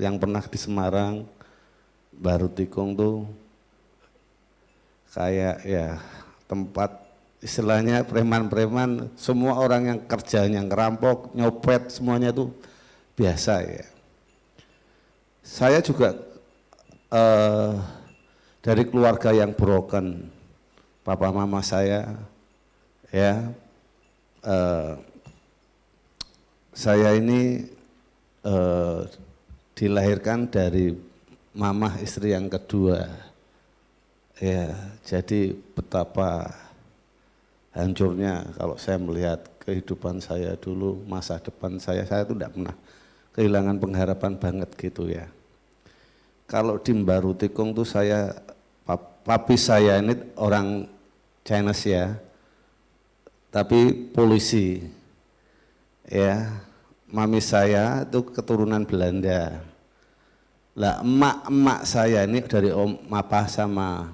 yang pernah di Semarang, Baru Tikung tuh kayak ya tempat istilahnya preman-preman, semua orang yang kerjanya ngerampok, nyopet, semuanya itu biasa ya. Saya juga dari keluarga yang broken, papa mama saya ya, saya ini dilahirkan dari mamah istri yang kedua, ya. Jadi betapa hancurnya kalau saya melihat kehidupan saya dulu, masa depan saya itu tidak pernah kehilangan pengharapan banget gitu ya. Kalau di Baru Tikung tuh saya, papi saya ini orang Chinese ya, tapi polisi, ya. Mami saya itu keturunan Belanda. Lah emak saya ini dari Mapa sama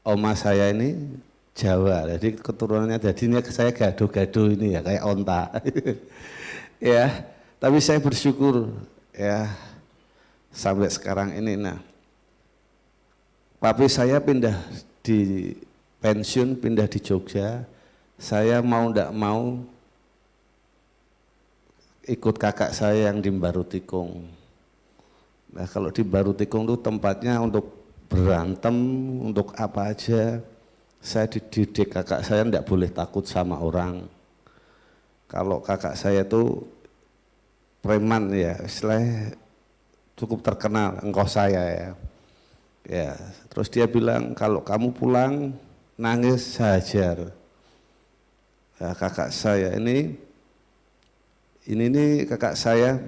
oma saya ini Jawa, jadi keturunannya, jadinya saya gaduh-gaduh ini ya kayak onta. Ya, tapi saya bersyukur ya sampai sekarang ini. Nah, papi saya pindah di pensiun, pindah di Jogja. Saya mau ndak mau ikut kakak saya yang di Baru Tikung. Nah, kalau di Baru Tikung itu tempatnya untuk berantem, untuk apa aja. Saya dididik kakak saya tidak boleh takut sama orang. Kalau kakak saya itu preman ya, istilahnya cukup terkenal, engkau saya ya. Ya, terus dia bilang kalau kamu pulang nangis saya hajar. Ya, kakak saya ini kakak saya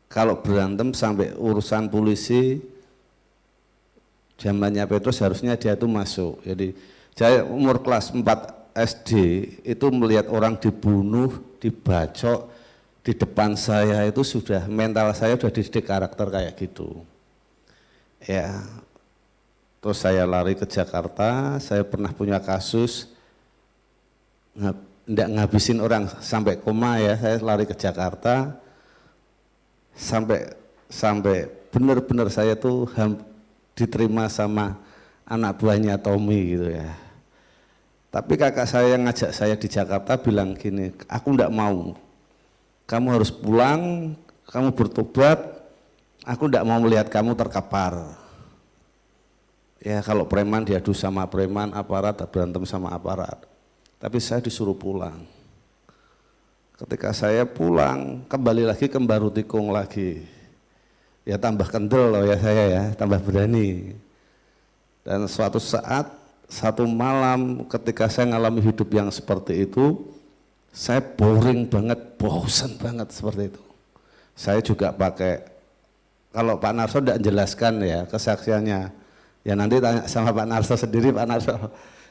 kalau berantem sampai urusan polisi, zamannya Petrus harusnya dia itu masuk. Jadi saya umur kelas 4 SD itu melihat orang dibunuh, dibacok di depan saya, itu sudah mental saya sudah dididik karakter kayak gitu. Ya, terus saya lari ke Jakarta. Saya pernah punya kasus tidak ngabisin orang sampai koma ya, saya lari ke Jakarta sampai benar-benar saya tuh diterima sama anak buahnya Tommy gitu ya. Tapi kakak saya yang ngajak saya di Jakarta bilang gini, aku tidak mau, kamu harus pulang, kamu bertobat, aku tidak mau melihat kamu terkapar. Ya, kalau preman diadu sama preman, aparat berantem sama aparat. Tapi saya disuruh pulang. Ketika saya pulang, kembali lagi ke Baru Tikung lagi. Ya tambah kendel loh ya saya ya, tambah berani. Dan suatu saat, satu malam ketika saya ngalami hidup yang seperti itu, saya boring banget, bosan banget seperti itu. Saya juga pakai, kalau Pak Narso tidak jelaskan ya kesaksiannya, ya nanti tanya sama Pak Narso sendiri, Pak Narso.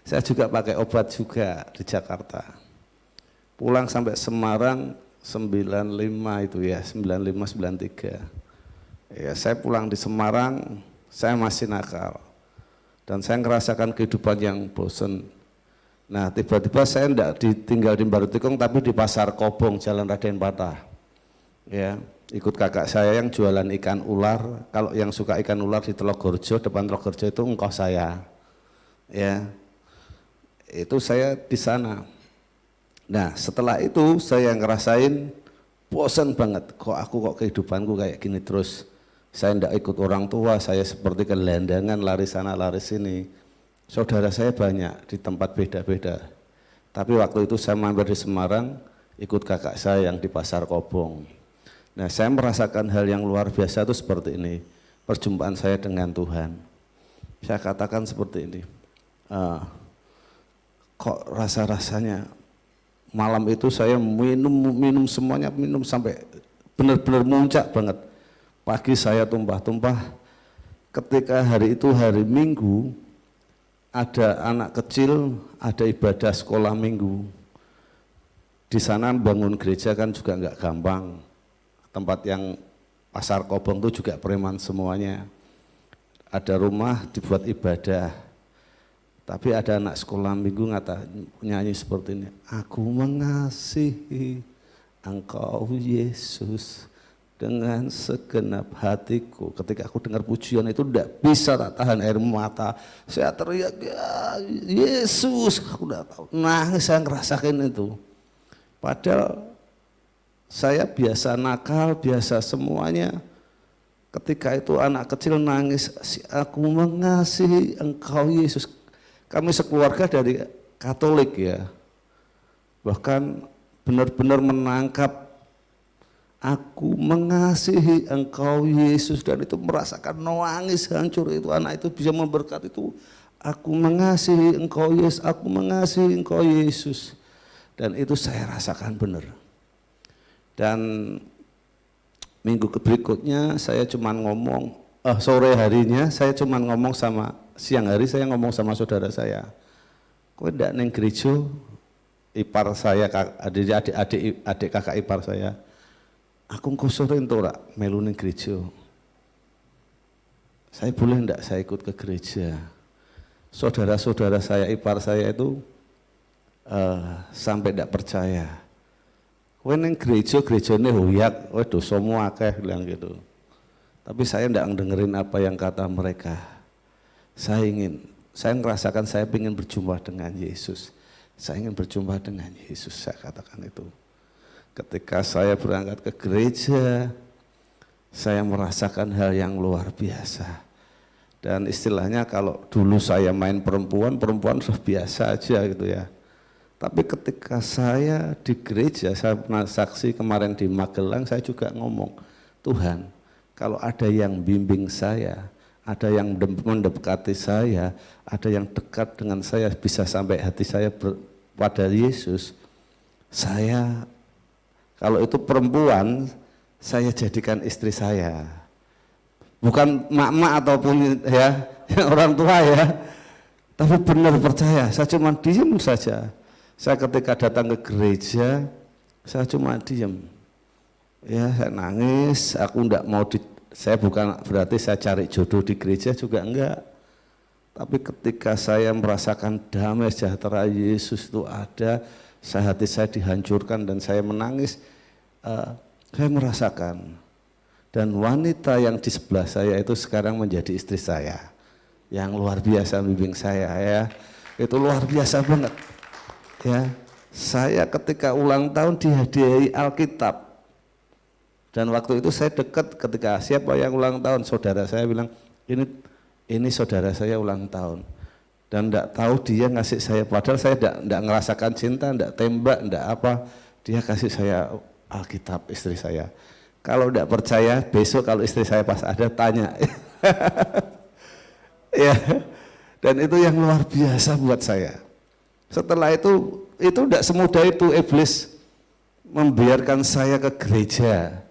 Saya juga pakai obat juga di Jakarta. Pulang sampai Semarang 95 itu ya, 95, 93. Ya, saya pulang di Semarang, saya masih nakal. Dan saya ngerasakan kehidupan yang bosen. Nah, tiba-tiba saya tidak tinggal di Baru Tikung, tapi di Pasar Kobong, Jalan Raden Patah. Ya, ikut kakak saya yang jualan ikan ular. Kalau yang suka ikan ular di Telogorjo, depan Telogorjo itu engkau saya. Ya, itu saya di sana. Nah, setelah itu saya ngerasain bosan banget. Kok kehidupanku kayak gini terus. Saya tidak ikut orang tua, saya seperti gelandangan, lari sana lari sini. Saudara saya banyak di tempat beda-beda. Tapi waktu itu saya mampir di Semarang, ikut kakak saya yang di Pasar Kobong. Nah, saya merasakan hal yang luar biasa itu seperti ini. Perjumpaan saya dengan Tuhan. Saya katakan seperti ini, kok rasa-rasanya malam itu saya minum semuanya, minum sampai benar-benar muncak banget. Pagi saya tumpah-tumpah. Ketika hari itu hari Minggu, ada anak kecil, ada ibadah sekolah minggu. Di sana bangun gereja kan juga nggak gampang. Tempat yang pasar Kobong itu juga preman semuanya. Ada rumah dibuat ibadah. Tapi ada anak sekolah minggu nyanyi seperti ini. Aku mengasihi Engkau Yesus dengan segenap hatiku. Ketika aku dengar pujian itu tidak bisa tak tahan air mata. Saya teriak, ya Yesus. Aku udah tahu, nangis, saya ngerasakan itu. Padahal saya biasa nakal, biasa semuanya. Ketika itu anak kecil nangis, aku mengasihi Engkau Yesus. Kami sekeluarga dari Katolik ya. Bahkan benar-benar menangkap aku mengasihi Engkau Yesus, dan itu merasakan nangis hancur itu. Anak itu bisa memberkati itu. Aku mengasihi Engkau Yesus, aku mengasihi Engkau Yesus. Dan itu saya rasakan benar. Dan minggu berikutnya saya cuma ngomong, sore harinya saya cuma ngomong sama, siang hari saya ngomong sama saudara saya, kowe ndak neng gereja, ipar saya, adik kakak ipar saya, aku engko sore entuk ora melu ning gereja. Saya boleh ndak saya ikut ke gereja? Saudara-saudara saya, ipar saya itu sampai tidak percaya. Kowe ning gerejane hoyak, kowe dosamu akeh bilang gitu. Tapi saya tidak dengerin apa yang kata mereka. Saya ngerasakan saya ingin berjumpa dengan Yesus. Saya ingin berjumpa dengan Yesus, saya katakan itu. Ketika saya berangkat ke gereja, saya merasakan hal yang luar biasa. Dan istilahnya kalau dulu saya main perempuan sudah biasa aja gitu ya. Tapi ketika saya di gereja, saya pernah saksi kemarin di Magelang, saya juga ngomong, Tuhan, kalau ada yang bimbing saya, ada yang mendekati saya, ada yang dekat dengan saya, bisa sampai hati saya pada Yesus, saya, kalau itu perempuan, saya jadikan istri saya. Bukan mak-mak ataupun ya orang tua ya, tapi benar percaya, saya cuma diem saja. Saya ketika datang ke gereja, saya cuma diem. Ya, saya nangis, aku enggak mau saya bukan berarti saya cari jodoh di gereja juga enggak. Tapi ketika saya merasakan damai sejahtera Yesus itu ada, hati saya dihancurkan dan saya menangis, saya merasakan. Dan wanita yang di sebelah saya itu sekarang menjadi istri saya. Yang luar biasa bimbing saya ya. Itu luar biasa banget. Ya, saya ketika ulang tahun dihadiahi Alkitab. Dan waktu itu saya dekat ketika siapa yang ulang tahun, saudara saya bilang, ini saudara saya ulang tahun. Dan enggak tahu dia ngasih saya, padahal saya enggak ngerasakan cinta, enggak tembak, enggak apa. Dia kasih saya Alkitab, istri saya. Kalau enggak percaya, besok kalau istri saya pas ada tanya. Ya, dan itu yang luar biasa buat saya. Setelah itu tidak semudah itu iblis membiarkan saya ke gereja.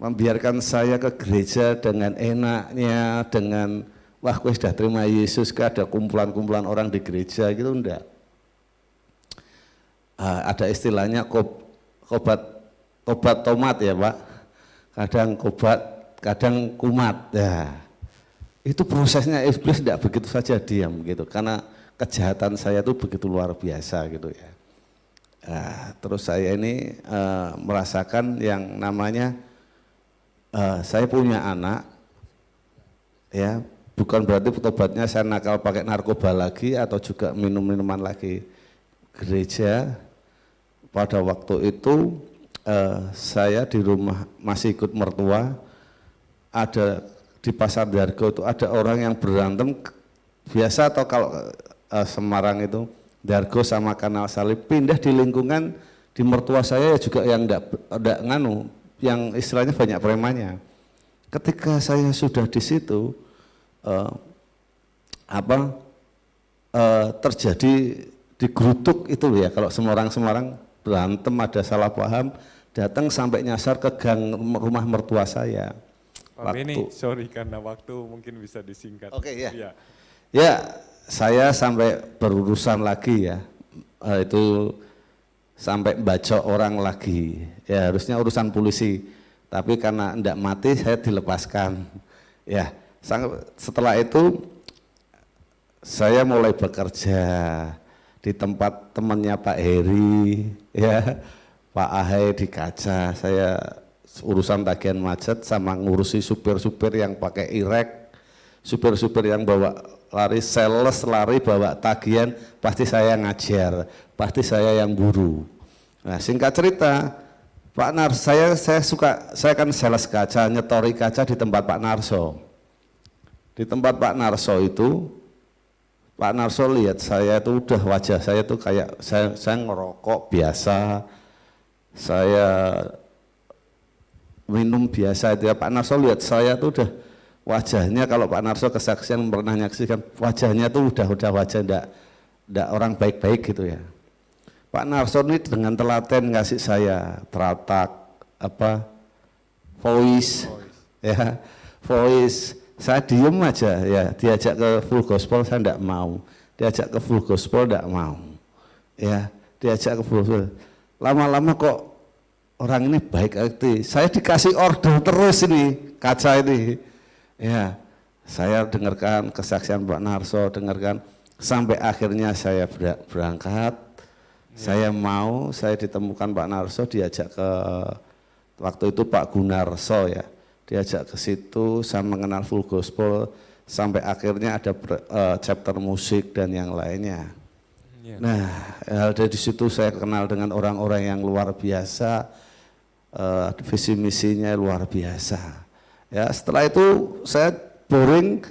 Membiarkan saya ke gereja dengan enaknya, dengan wah gue sudah terima Yesus, ada kumpulan-kumpulan orang di gereja gitu, enggak. Ada istilahnya obat tomat ya Pak, kadang obat, kadang kumat. Ya. Itu prosesnya iblis tidak begitu saja diam gitu, karena kejahatan saya itu begitu luar biasa gitu ya. Terus saya ini merasakan yang namanya saya punya anak, ya bukan berarti tobatnya saya nakal pakai narkoba lagi atau juga minum-minuman lagi. Gereja pada waktu itu saya di rumah masih ikut mertua, ada di Pasar Dargo itu ada orang yang berantem biasa, atau kalau Semarang itu Dargo sama Kanal Salib pindah di lingkungan di mertua saya juga yang enggak nganu, yang istilahnya banyak premannya. Ketika saya sudah di situ, terjadi di Gerutuk itu ya, kalau Semarang berantem ada salah paham, datang sampai nyasar ke gang rumah mertua saya. Pak Beni, sorry karena waktu mungkin bisa disingkat. Oke, ya. Iya. Ya, saya sampai berurusan lagi ya, itu sampai bacok orang lagi, ya harusnya urusan polisi, tapi karena tidak mati saya dilepaskan. Ya, setelah itu saya mulai bekerja di tempat temannya Pak Heri, ya Pak Ahai di Kaca. Saya urusan tagihan macet sama ngurusi supir-supir yang pakai irek, supir-supir yang bawa lari sales, lari bawa tagihan, pasti saya ngajar, pasti saya yang buru. Nah, singkat cerita, Pak Narso, saya kan sales kaca, nyetori kaca di tempat Pak Narso. Di tempat Pak Narso itu, Pak Narso lihat saya itu udah wajah saya tuh kayak saya ngerokok biasa, saya minum biasa itu ya. Pak Narso lihat saya tuh udah wajahnya, kalau Pak Narso kesaksian pernah nyaksikan, wajahnya tuh udah wajah ndak orang baik-baik gitu ya. Pak Narso ini dengan telaten ngasih saya teratak voice ya, voice. Saya diem aja ya, diajak ke full gospel saya ndak mau, diajak ke full gospel ndak mau, ya diajak ke full gospel. Lama-lama kok orang ini baik hati, saya dikasih order terus ini kaca ini, ya saya dengarkan kesaksian Pak Narso, dengarkan sampai akhirnya saya berangkat, saya mau, saya ditemukan Pak Narso, diajak ke waktu itu Pak Gunarso ya, diajak ke situ, saya mengenal full gospel, sampai akhirnya ada chapter musik dan yang lainnya. Nah, dari situ saya kenal dengan orang-orang yang luar biasa, visi misinya luar biasa. Ya, setelah itu saya boring,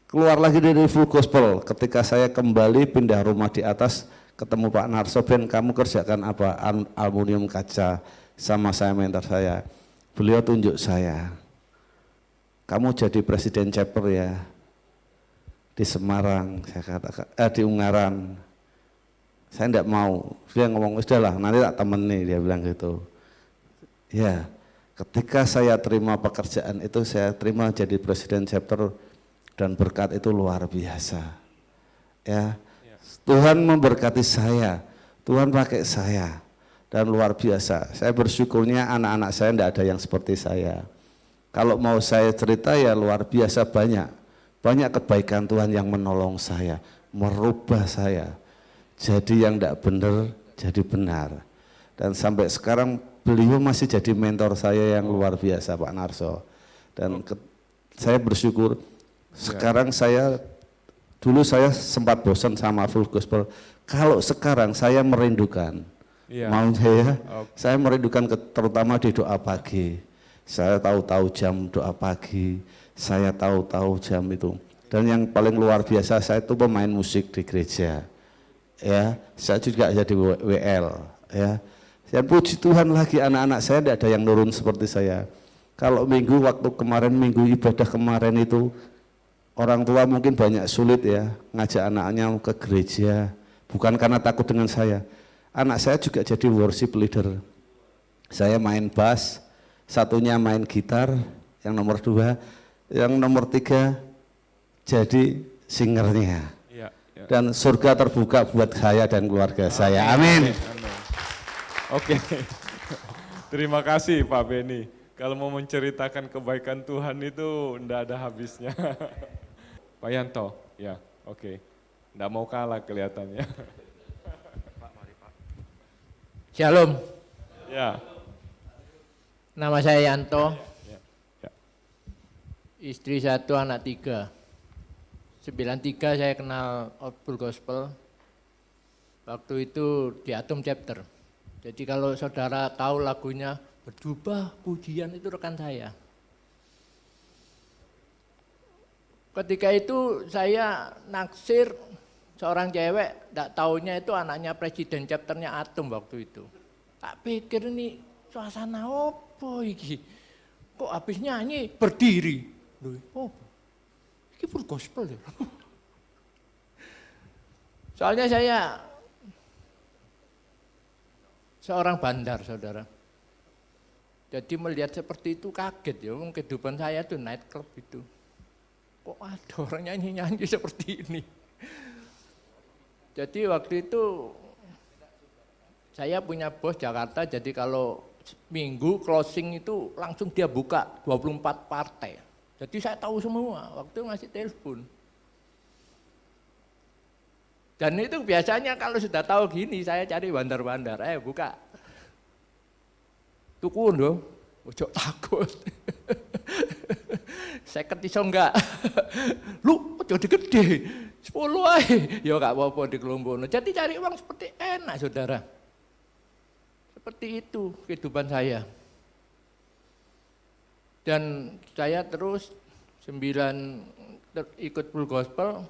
keluar lagi dari full gospel. Ketika saya kembali pindah rumah di atas, ketemu Pak Narso, Ben kamu kerjakan apa? Aluminium kaca, sama saya mentor saya. Beliau tunjuk saya, kamu jadi presiden chapter ya di Semarang, saya katakan, di Ungaran. Saya enggak mau, dia ngomong, sudahlah nanti tak temani, dia bilang gitu. Ya, ketika saya terima pekerjaan itu, saya terima jadi presiden chapter dan berkat itu luar biasa. Ya, Tuhan memberkati saya, Tuhan pakai saya dan luar biasa. Saya bersyukurnya anak-anak saya enggak ada yang seperti saya. Kalau mau saya cerita ya luar biasa banyak kebaikan Tuhan yang menolong saya, merubah saya. Jadi yang tidak benar jadi benar, dan sampai sekarang beliau masih jadi mentor saya yang luar biasa Pak Narso, dan saya bersyukur sekarang dulu saya sempat bosan sama full gospel, kalau sekarang saya merindukan, mau saya merindukan terutama di doa pagi, saya tahu-tahu jam doa pagi, saya tahu-tahu jam itu, dan yang paling luar biasa saya itu pemain musik di gereja. Ya, saya juga jadi WL ya. Saya puji Tuhan lagi anak-anak saya tidak ada yang nurun seperti saya. Kalau minggu ibadah kemarin itu orang tua mungkin banyak sulit ya ngajak anaknya ke gereja, bukan karena takut dengan saya. Anak saya juga jadi worship leader. Saya main bass, satunya main gitar, yang nomor 2, yang nomor 3 jadi singernya. Dan surga terbuka buat saya dan keluarga saya. Amin. Oke. Terima kasih Pak Beni. Kalau mau menceritakan kebaikan Tuhan itu enggak ada habisnya. Pak Yanto, ya oke. Enggak mau kalah kelihatannya. Shalom. Ya. Nama saya Yanto. Ya. Istri 1, anak 3. 93 saya kenal full gospel, waktu itu di Atom Chapter. Jadi kalau saudara tahu lagunya Berjubah Pujian itu rekan saya. Ketika itu saya naksir seorang cewek, tidak taunya itu anaknya presiden chapternya Atom waktu itu. Tak pikir ini suasana apa iki? Kok habis nyanyi berdiri? Loh, oh. Ini full gospel ya. Soalnya saya seorang bandar, saudara. Jadi melihat seperti itu kaget ya, kehidupan saya tuh night club itu. Kok ada orang nyanyi-nyanyi seperti ini? Jadi waktu itu saya punya bos Jakarta, jadi kalau minggu closing itu langsung dia buka 24 partai. Jadi saya tahu semua, waktu masih telepon. Dan itu biasanya kalau sudah tahu gini, saya cari bandar-bandar, buka. Tukun loh, ojo takut. Saya iso enggak? Lu ojo gede, 10 aja. Ya enggak apa-apa di Kelombono. Jadi cari uang seperti enak, saudara. Seperti itu kehidupan saya. Dan saya terus 9 ikut full gospel,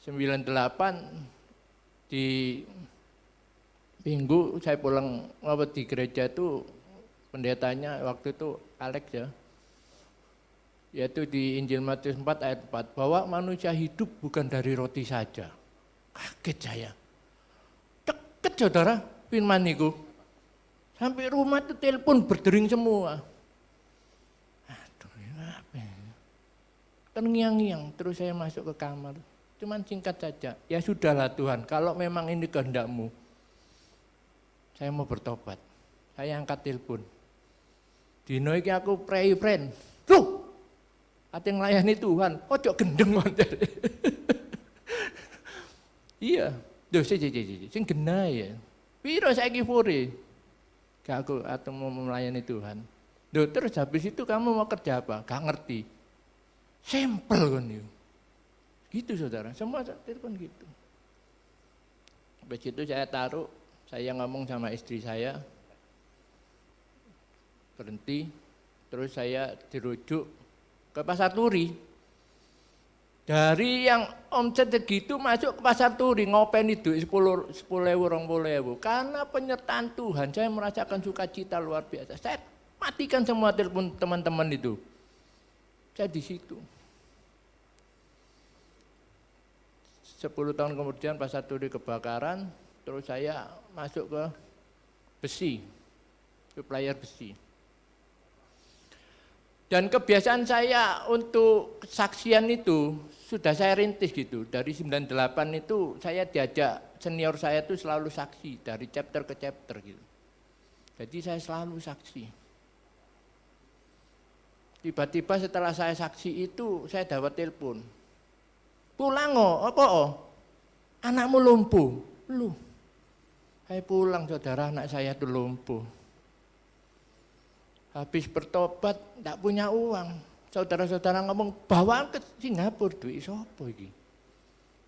98 di Minggu saya pulang di gereja itu pendetanya waktu itu Alex ya. Yaitu di Injil Matius 4 ayat 4 bahwa manusia hidup bukan dari roti saja. Kaget saya. Deket saudara firman itu. Sampai rumah itu telepon berdering semua. Aduh, apa ya? Terngiang-ngiang terus saya masuk ke kamar. Cuman singkat saja. Ya sudahlah Tuhan, kalau memang ini kehendak-Mu. Saya mau bertobat. Saya angkat telepon. Dino iki aku pray friend. Loh, ate nglayani Tuhan, ojo gendeng monter. Iya, lho sing genah ya. Piro saiki pure? Gak aku atau mau melayani Tuhan. Loh, terus habis itu kamu mau kerja apa? Gak ngerti. Sampel kan itu. Gitu saudara, semua telepon gitu. Habis itu saya taruh, saya ngomong sama istri saya, berhenti, terus saya dirujuk ke Pasar Turi. Dari yang omset segitu masuk ke Pasar Turi, ngopeni duit 10.000, 20.000. Karena penyertaan Tuhan, saya merasakan sukacita luar biasa. Saya matikan semua telepon teman-teman itu. Saya di situ. 10 tahun kemudian Pasar Turi kebakaran, terus saya masuk ke besi, supplier besi. Dan kebiasaan saya untuk kesaksian itu sudah saya rintis gitu. Dari 98 itu saya diajak senior saya itu selalu saksi dari chapter ke chapter gitu. Jadi saya selalu saksi. Tiba-tiba setelah saya saksi itu saya dapat telepon. Pulang apa anakmu lumpuh. Lu. Saya pulang saudara, anak saya itu lumpuh. Habis bertobat, tidak punya uang. Saudara-saudara ngomong, bawa ke Singapura, duit sopo iki.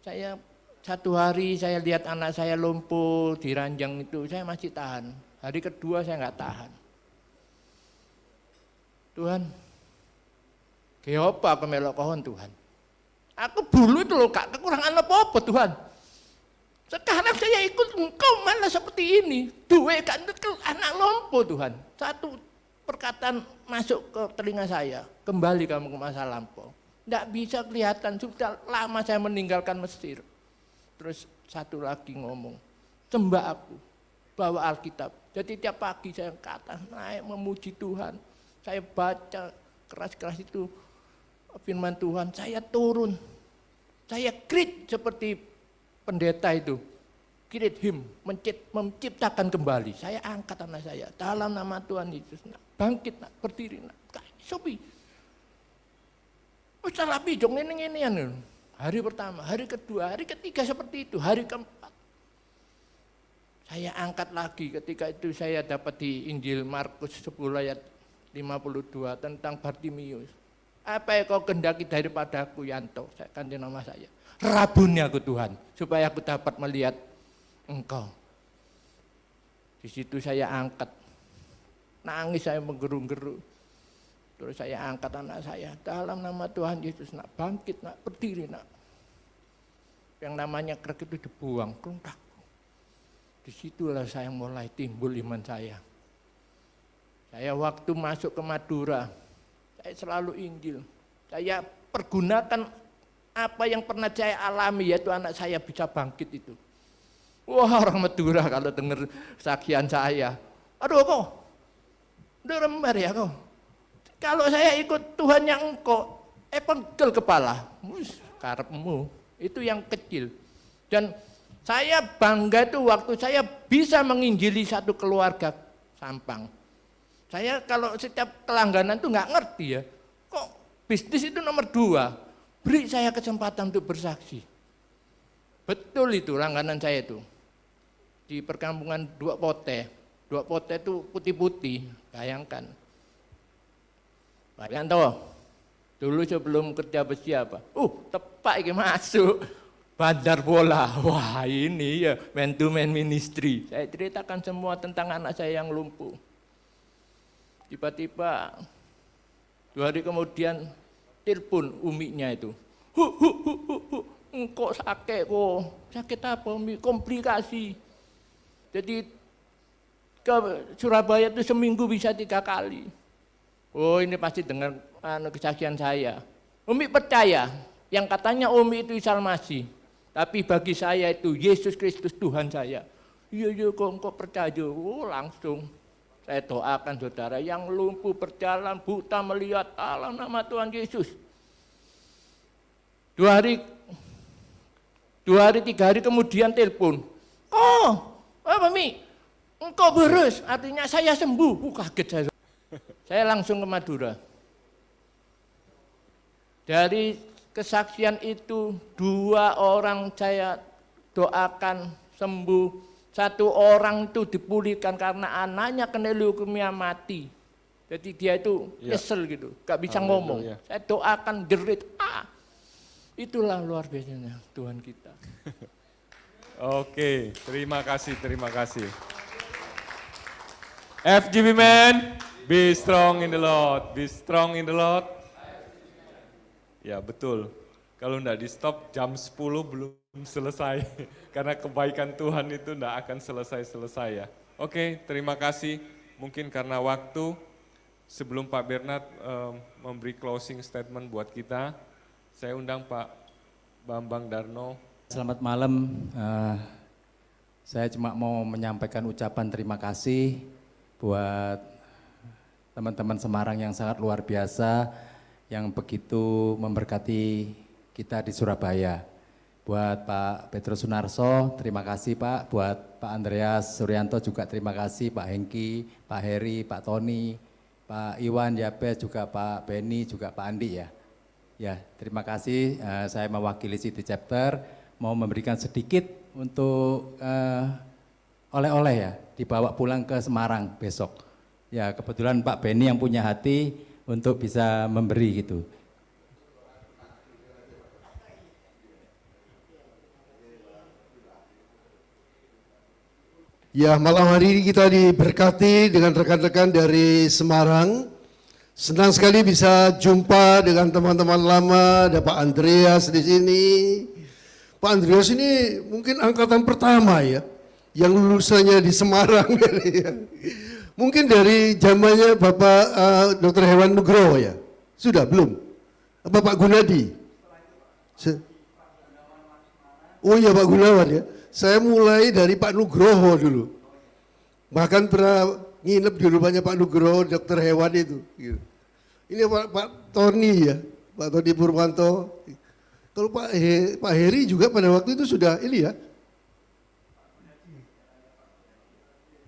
Saya 1 hari saya lihat anak saya lumpuh di ranjang itu, saya masih tahan. Hari kedua saya nggak tahan. Tuhan, kenapa aku melok kohon Tuhan? Aku dulu itu loh, kak kekurangan apa-apa Tuhan. Sekarang saya ikut engkau malah seperti ini. Duit kan anak lumpuh Tuhan. Satu perkataan masuk ke telinga saya, kembali kamu ke masa lampau. Tidak bisa kelihatan, sudah lama saya meninggalkan Mesir. Terus satu lagi ngomong, sembah aku, bawa Alkitab. Jadi tiap pagi saya ke atas naik memuji Tuhan. Saya baca keras-keras itu firman Tuhan, saya turun. Saya grit seperti pendeta itu. Create him, menciptakan kembali. Saya angkat anak saya dalam nama Tuhan Yesus. Bangkit nak, berdiri nak. Sopi. Salah bijong ini. Hari pertama, hari kedua, hari ketiga seperti itu, hari keempat. Saya angkat lagi ketika itu saya dapat di Injil Markus 10 ayat 52 tentang Bartimius. Apa yang kau kehendaki daripadaku Yanto? Saya ganti nama saya. Rabuni aku Tuhan, supaya aku dapat melihat Engkau. Di situ saya angkat, nangis saya menggeru-geru. Terus saya angkat anak saya, dalam nama Tuhan Yesus nak, bangkit nak, berdiri nak. Yang namanya krek itu dibuang, keluntak. Disitulah saya mulai timbul iman saya. Saya waktu masuk ke Madura, saya selalu Injil. Saya pergunakan apa yang pernah saya alami, yaitu anak saya bisa bangkit itu. Wah, orang Madura kalau dengar saksian saya, aduh kok, udah rembar ya kok. Kalau saya ikut Tuhan yang engkau, pegel kepala, karepmu, itu yang kecil. Dan saya bangga itu waktu saya bisa menginjili satu keluarga Sampang. Saya kalau setiap kelangganan tuh nggak ngerti ya, kok bisnis itu nomor 2, beri saya kesempatan untuk bersaksi. Betul itu langganan saya itu. Di perkampungan Dua Pote itu putih-putih, bayangkan. Pak Yanto, dulu sebelum kerja besi apa? Tepak ini masuk, bandar bola. Wah ini ya, man to man ministry. Saya ceritakan semua tentang anak saya yang lumpuh. Tiba-tiba 2 hari kemudian telepon uminya itu. Engkau sakit kok. Sakit apa Umi? Komplikasi. Jadi ke Surabaya itu seminggu bisa 3 kali. Oh ini pasti dengar kesaksian saya. Umi percaya yang katanya Umi itu Isa Masih. Tapi bagi saya itu Yesus Kristus Tuhan saya. Iya kok engkau percaya. Langsung saya doakan saudara yang lumpuh berjalan, buta melihat, dalam nama Tuhan Yesus. 2 hari 3 hari kemudian telepon. Apa Mi? Engkau beres, artinya saya sembuh. Kaget saya. Saya langsung ke Madura. Dari kesaksian itu 2 orang saya doakan sembuh. 1 orang itu dipulihkan karena anaknya kena leukemia mati. Jadi dia itu kesel gitu, gak bisa ngomong. Saya doakan jerit. Itulah luar biasanya Tuhan kita. Oke, terima kasih, terima kasih. FGB man, be strong in the Lord, be strong in the Lord. Ya betul, kalau enggak di stop jam 10 belum selesai. Karena kebaikan Tuhan itu enggak akan selesai-selesai ya. Oke, terima kasih. Mungkin karena waktu, sebelum Pak Bernard memberi closing statement buat kita, saya undang Pak Bambang Darno. Selamat malam, saya cuma mau menyampaikan ucapan terima kasih buat teman-teman Semarang yang sangat luar biasa, yang begitu memberkati kita di Surabaya. Buat Pak Petrus Sunarso, terima kasih Pak. Buat Pak Andreas Suryanto juga terima kasih, Pak Hengki, Pak Heri, Pak Tony, Pak Iwan, Yabes, juga Pak Beni, juga Pak Andi ya. Ya, terima kasih. Saya mewakili City Chapter, mau memberikan sedikit untuk oleh-oleh ya, dibawa pulang ke Semarang besok. Ya, kebetulan Pak Beni yang punya hati untuk bisa memberi gitu. Ya, malam hari ini kita diberkati dengan rekan-rekan dari Semarang. Senang sekali bisa jumpa dengan teman-teman lama, ada Pak Andreas di sini. Pak Andreas ini mungkin angkatan pertama ya, yang lulusannya di Semarang. Mungkin dari zamannya Bapak Dr. Hewan Nugroho ya? Sudah, belum? Bapak Gunadi? Oh iya Pak Gunawan ya. Saya mulai dari Pak Nugroho dulu. Bahkan pernah nginep di rumahnya Pak Nugroho, Dr. Hewan itu. Ini Pak Tony ya, Pak Tony Purwanto. Kalau Pak Heri juga pada waktu itu sudah ini ya.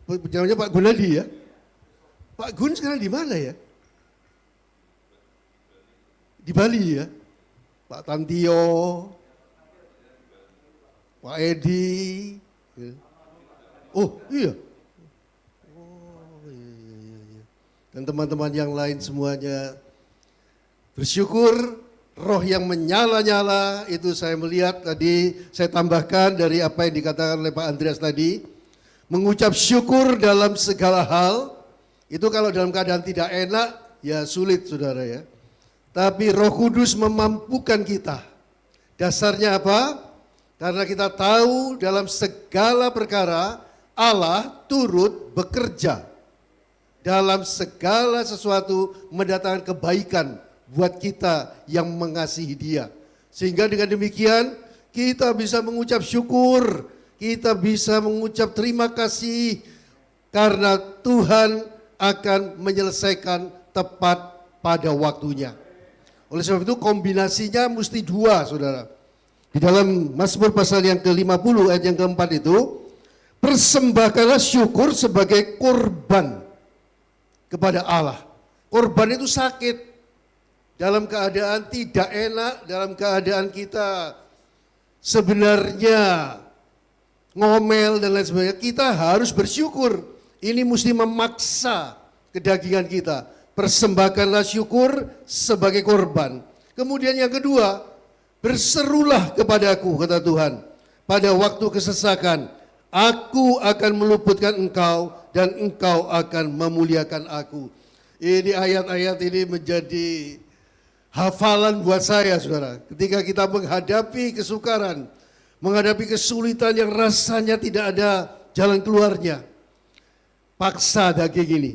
Namanya Pak Gunadi ya. Pak Gun sekarang di mana ya? Di Bali ya. Pak Tantio, Pak Edi. Oh iya. Dan teman-teman yang lain semuanya bersyukur. Roh yang menyala-nyala itu saya melihat tadi, saya tambahkan dari apa yang dikatakan oleh Pak Andreas tadi. Mengucap syukur dalam segala hal, itu kalau dalam keadaan tidak enak, ya sulit saudara ya. Tapi Roh Kudus memampukan kita. Dasarnya apa? Karena kita tahu dalam segala perkara Allah turut bekerja. Dalam segala sesuatu mendatangkan kebaikan buat kita yang mengasihi Dia. Sehingga dengan demikian kita bisa mengucap syukur, kita bisa mengucap terima kasih karena Tuhan akan menyelesaikan tepat pada waktunya. Oleh sebab itu kombinasinya mesti dua, saudara. Di dalam Mazmur pasal yang ke-50 ayat yang keempat itu, persembahkanlah syukur sebagai korban kepada Allah. Korban itu sakit, dalam keadaan tidak enak, dalam keadaan kita sebenarnya ngomel dan lain sebagainya, kita harus bersyukur. Ini mesti memaksa kedagingan kita. Persembahkanlah syukur sebagai korban. Kemudian yang kedua, berserulah kepadaku, kata Tuhan, pada waktu kesesakan, aku akan meluputkan engkau dan engkau akan memuliakan aku. Ini ayat-ayat ini menjadi hafalan buat saya, saudara. Ketika kita menghadapi kesukaran, menghadapi kesulitan yang rasanya tidak ada jalan keluarnya, paksa daging ini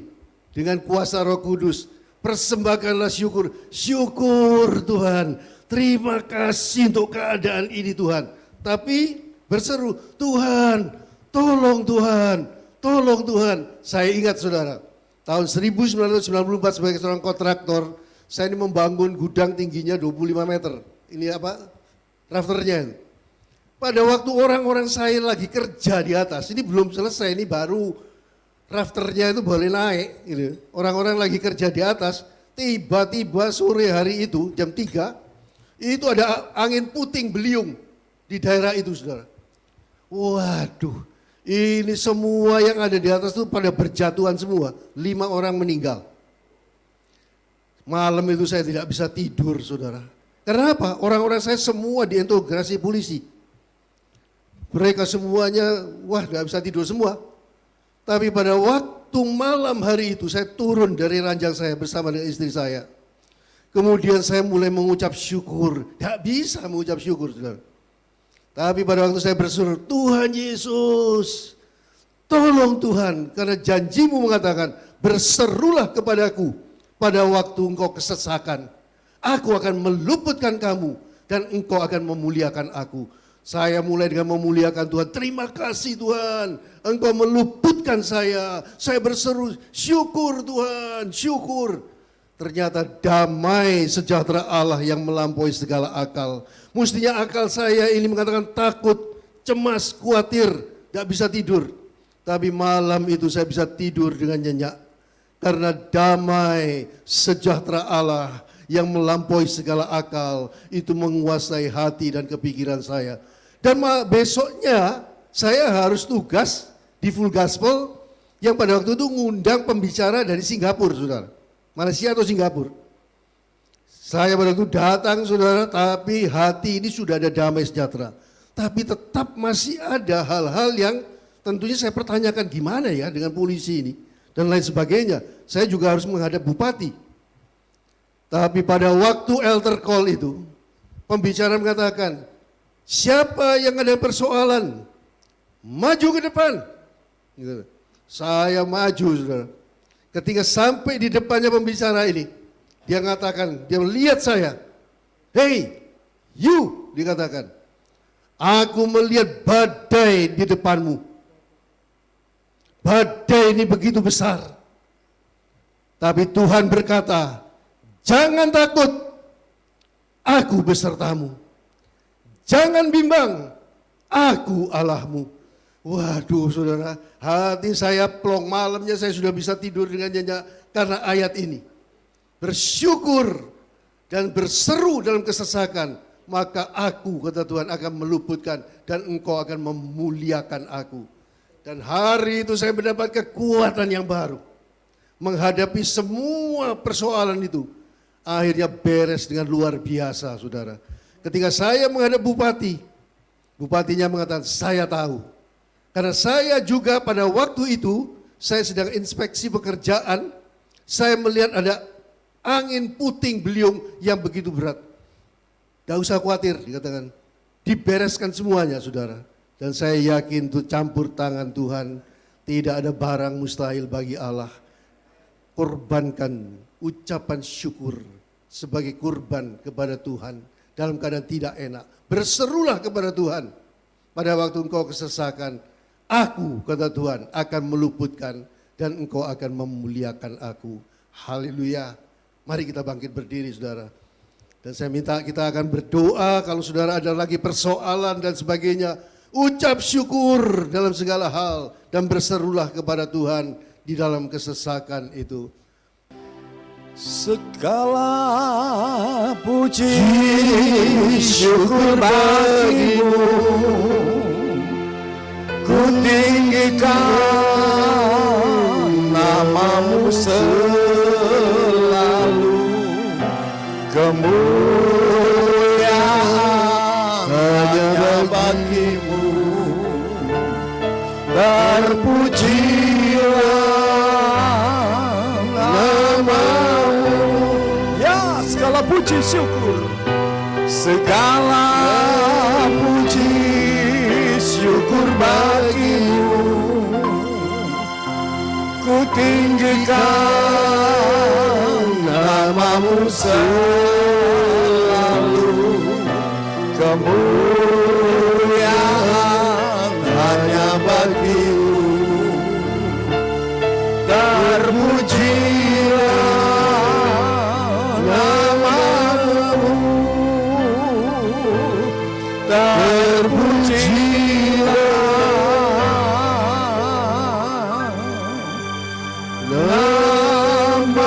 dengan kuasa Roh Kudus, persembahkanlah syukur. Syukur Tuhan, terima kasih untuk keadaan ini Tuhan. Tapi berseru, Tuhan, tolong Tuhan, tolong Tuhan. Saya ingat saudara, tahun 1994 sebagai seorang kontraktor, saya ini membangun gudang tingginya 25 meter. Ini apa? Rafternya. Pada waktu orang-orang saya lagi kerja di atas, ini belum selesai, ini baru rafternya itu boleh naik. Gitu. Orang-orang lagi kerja di atas, tiba-tiba sore hari itu, jam 3, itu ada angin puting beliung di daerah itu, saudara. Waduh, ini semua yang ada di atas itu pada berjatuhan semua. 5 orang meninggal. Malam itu saya tidak bisa tidur, saudara. Karena apa? Orang-orang saya semua diintegrasi polisi. Mereka semuanya, wah gak bisa tidur semua. Tapi pada waktu malam hari itu saya turun dari ranjang saya bersama dengan istri saya. Kemudian saya mulai mengucap syukur. Gak bisa mengucap syukur, saudara. Tapi pada waktu saya berseru, Tuhan Yesus, tolong Tuhan, karena janjimu mengatakan, berserulah kepadaku pada waktu engkau kesesakan. Aku akan meluputkan kamu dan engkau akan memuliakan aku. Saya mulai dengan memuliakan Tuhan. Terima kasih Tuhan, engkau meluputkan saya. Saya berseru, syukur Tuhan, syukur. Ternyata damai sejahtera Allah yang melampaui segala akal. Mestinya akal saya ini mengatakan takut, cemas, khawatir, gak bisa tidur. Tapi malam itu saya bisa tidur dengan nyenyak. Karena damai sejahtera Allah yang melampaui segala akal itu menguasai hati dan kepikiran saya. Dan besoknya saya harus tugas di Full Gospel yang pada waktu itu ngundang pembicara dari Singapura, saudara. Malaysia atau Singapura. Saya pada waktu datang, saudara, tapi hati ini sudah ada damai sejahtera. Tapi tetap masih ada hal-hal yang tentunya saya pertanyakan gimana ya dengan polisi ini dan lain sebagainya. Saya juga harus menghadap bupati. Tapi pada waktu altar call itu, pembicara mengatakan, siapa yang ada persoalan, maju ke depan. Gitu. Saya maju, saudara. Ketika sampai di depannya pembicara ini, dia mengatakan, dia melihat saya. Hey, you, dikatakan. Aku melihat badai di depanmu. Badai ini begitu besar. Tapi Tuhan berkata, jangan takut, aku besertamu. Jangan bimbang, aku Allahmu. Waduh saudara, hati saya plong, malamnya saya sudah bisa tidur dengan nyenyak karena ayat ini. Bersyukur dan berseru dalam kesesakan, maka aku, kata Tuhan, akan meluputkan dan engkau akan memuliakan aku. Dan hari itu saya mendapat kekuatan yang baru. Menghadapi semua persoalan itu, akhirnya beres dengan luar biasa, saudara. Ketika saya menghadap bupati, bupatinya mengatakan, saya tahu. Karena saya juga pada waktu itu, saya sedang inspeksi pekerjaan, saya melihat ada angin puting beliung yang begitu berat. Gak usah khawatir, dikatakan. Dibereskan semuanya, saudara. Dan saya yakin itu campur tangan Tuhan. Tidak ada barang mustahil bagi Allah. Korbankan ucapan syukur sebagai kurban kepada Tuhan. dalam keadaan tidak enak. Berserulah kepada Tuhan. Pada waktu engkau kesesakan, aku, kata Tuhan, akan meluputkan dan engkau akan memuliakan aku. Haleluya. Mari kita bangkit berdiri, saudara. Dan saya minta kita akan berdoa kalau saudara ada lagi persoalan dan sebagainya. Ucap syukur dalam segala hal dan berserulah kepada Tuhan di dalam kesesakan itu. Segala puji syukur bagimu, ku tinggikan namamu selalu, kemuliaan hanya bagimu, terpujilah namamu. Ya, segala puji syukur, segala puji syukur bagimu, ku tinggikan namamu selalu, kemuliaan hanya bagimu, terpujilah namamu, terpujilah namamu.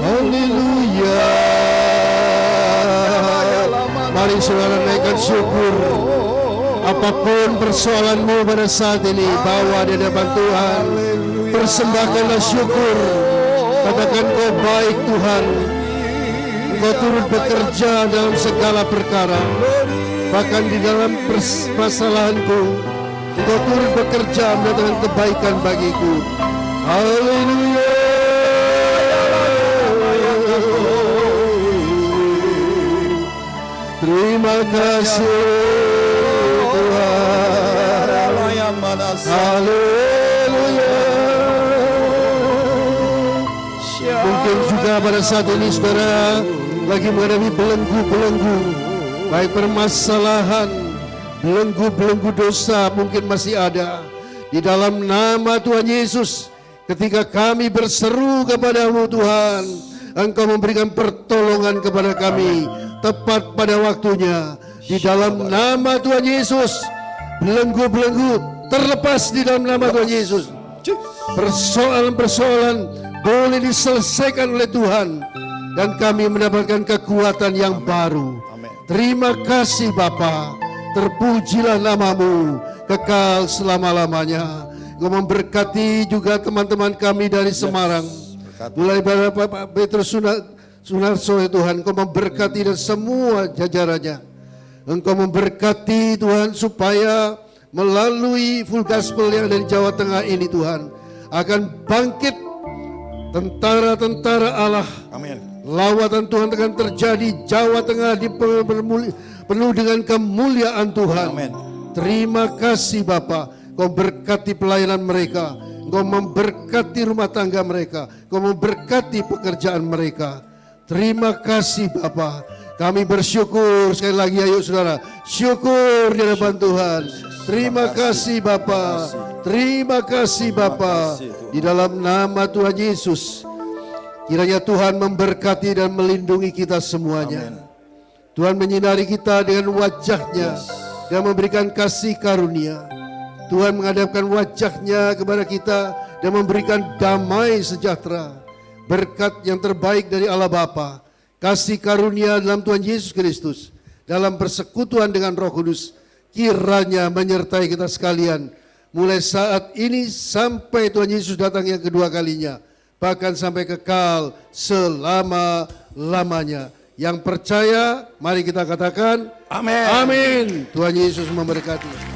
Haleluya. Mari saudara naikkan syukur. Apapun persoalanmu pada saat ini, bawa di hadapan Tuhan. Persembahkanlah syukur. Katakan, kau baik Tuhan. Engkau turut bekerja dalam segala perkara. Bahkan di dalam permasalahanku, Engkau turut bekerja mendatangkan kebaikan bagiku. Haleluya. Terima kasih Tuhan. Haleluya. Mungkin juga pada saat ini saudara lagi menghadapi belenggu-belenggu, baik permasalahan, belenggu-belenggu dosa mungkin masih ada. Di dalam nama Tuhan Yesus, ketika kami berseru kepadamu Tuhan, Engkau memberikan pertolongan kepada kami tepat pada waktunya. Di dalam nama Tuhan Yesus, belenggu-belenggu terlepas di dalam nama Tuhan Yesus. Persoalan-persoalan boleh diselesaikan oleh Tuhan dan kami mendapatkan kekuatan yang baru. Terima kasih Bapa, terpujilah namamu kekal selama-lamanya. Engkau memberkati juga teman-teman kami dari Semarang, mulai pada Pak Petrus Sunarso Tuhan, Engkau memberkati dan semua jajarannya. Engkau memberkati Tuhan supaya melalui full gospel yang ada di Jawa Tengah ini Tuhan, akan bangkit tentara-tentara Allah. Amin. Lawatan Tuhan akan terjadi. Jawa Tengah penuh dengan kemuliaan Tuhan. Amin. Terima kasih Bapa. Kau berkati pelayanan mereka. Kau memberkati rumah tangga mereka. Kau memberkati pekerjaan mereka. Terima kasih Bapa. Kami bersyukur sekali lagi, ayo saudara, syukur di hadapan Tuhan. Terima kasih Bapa. Terima kasih Bapa. Di dalam nama Tuhan Yesus, kiranya Tuhan memberkati dan melindungi kita semuanya. Amen. Tuhan menyinari kita dengan wajah-Nya dan memberikan kasih karunia. Tuhan menghadapkan wajah-Nya kepada kita dan memberikan damai sejahtera. Berkat yang terbaik dari Allah Bapa, kasih karunia dalam Tuhan Yesus Kristus, dalam persekutuan dengan Roh Kudus, kiranya menyertai kita sekalian, mulai saat ini sampai Tuhan Yesus datang yang kedua kalinya, bahkan sampai kekal selama-lamanya. Yang percaya, mari kita katakan, amin. Amin. Tuhan Yesus memberkati.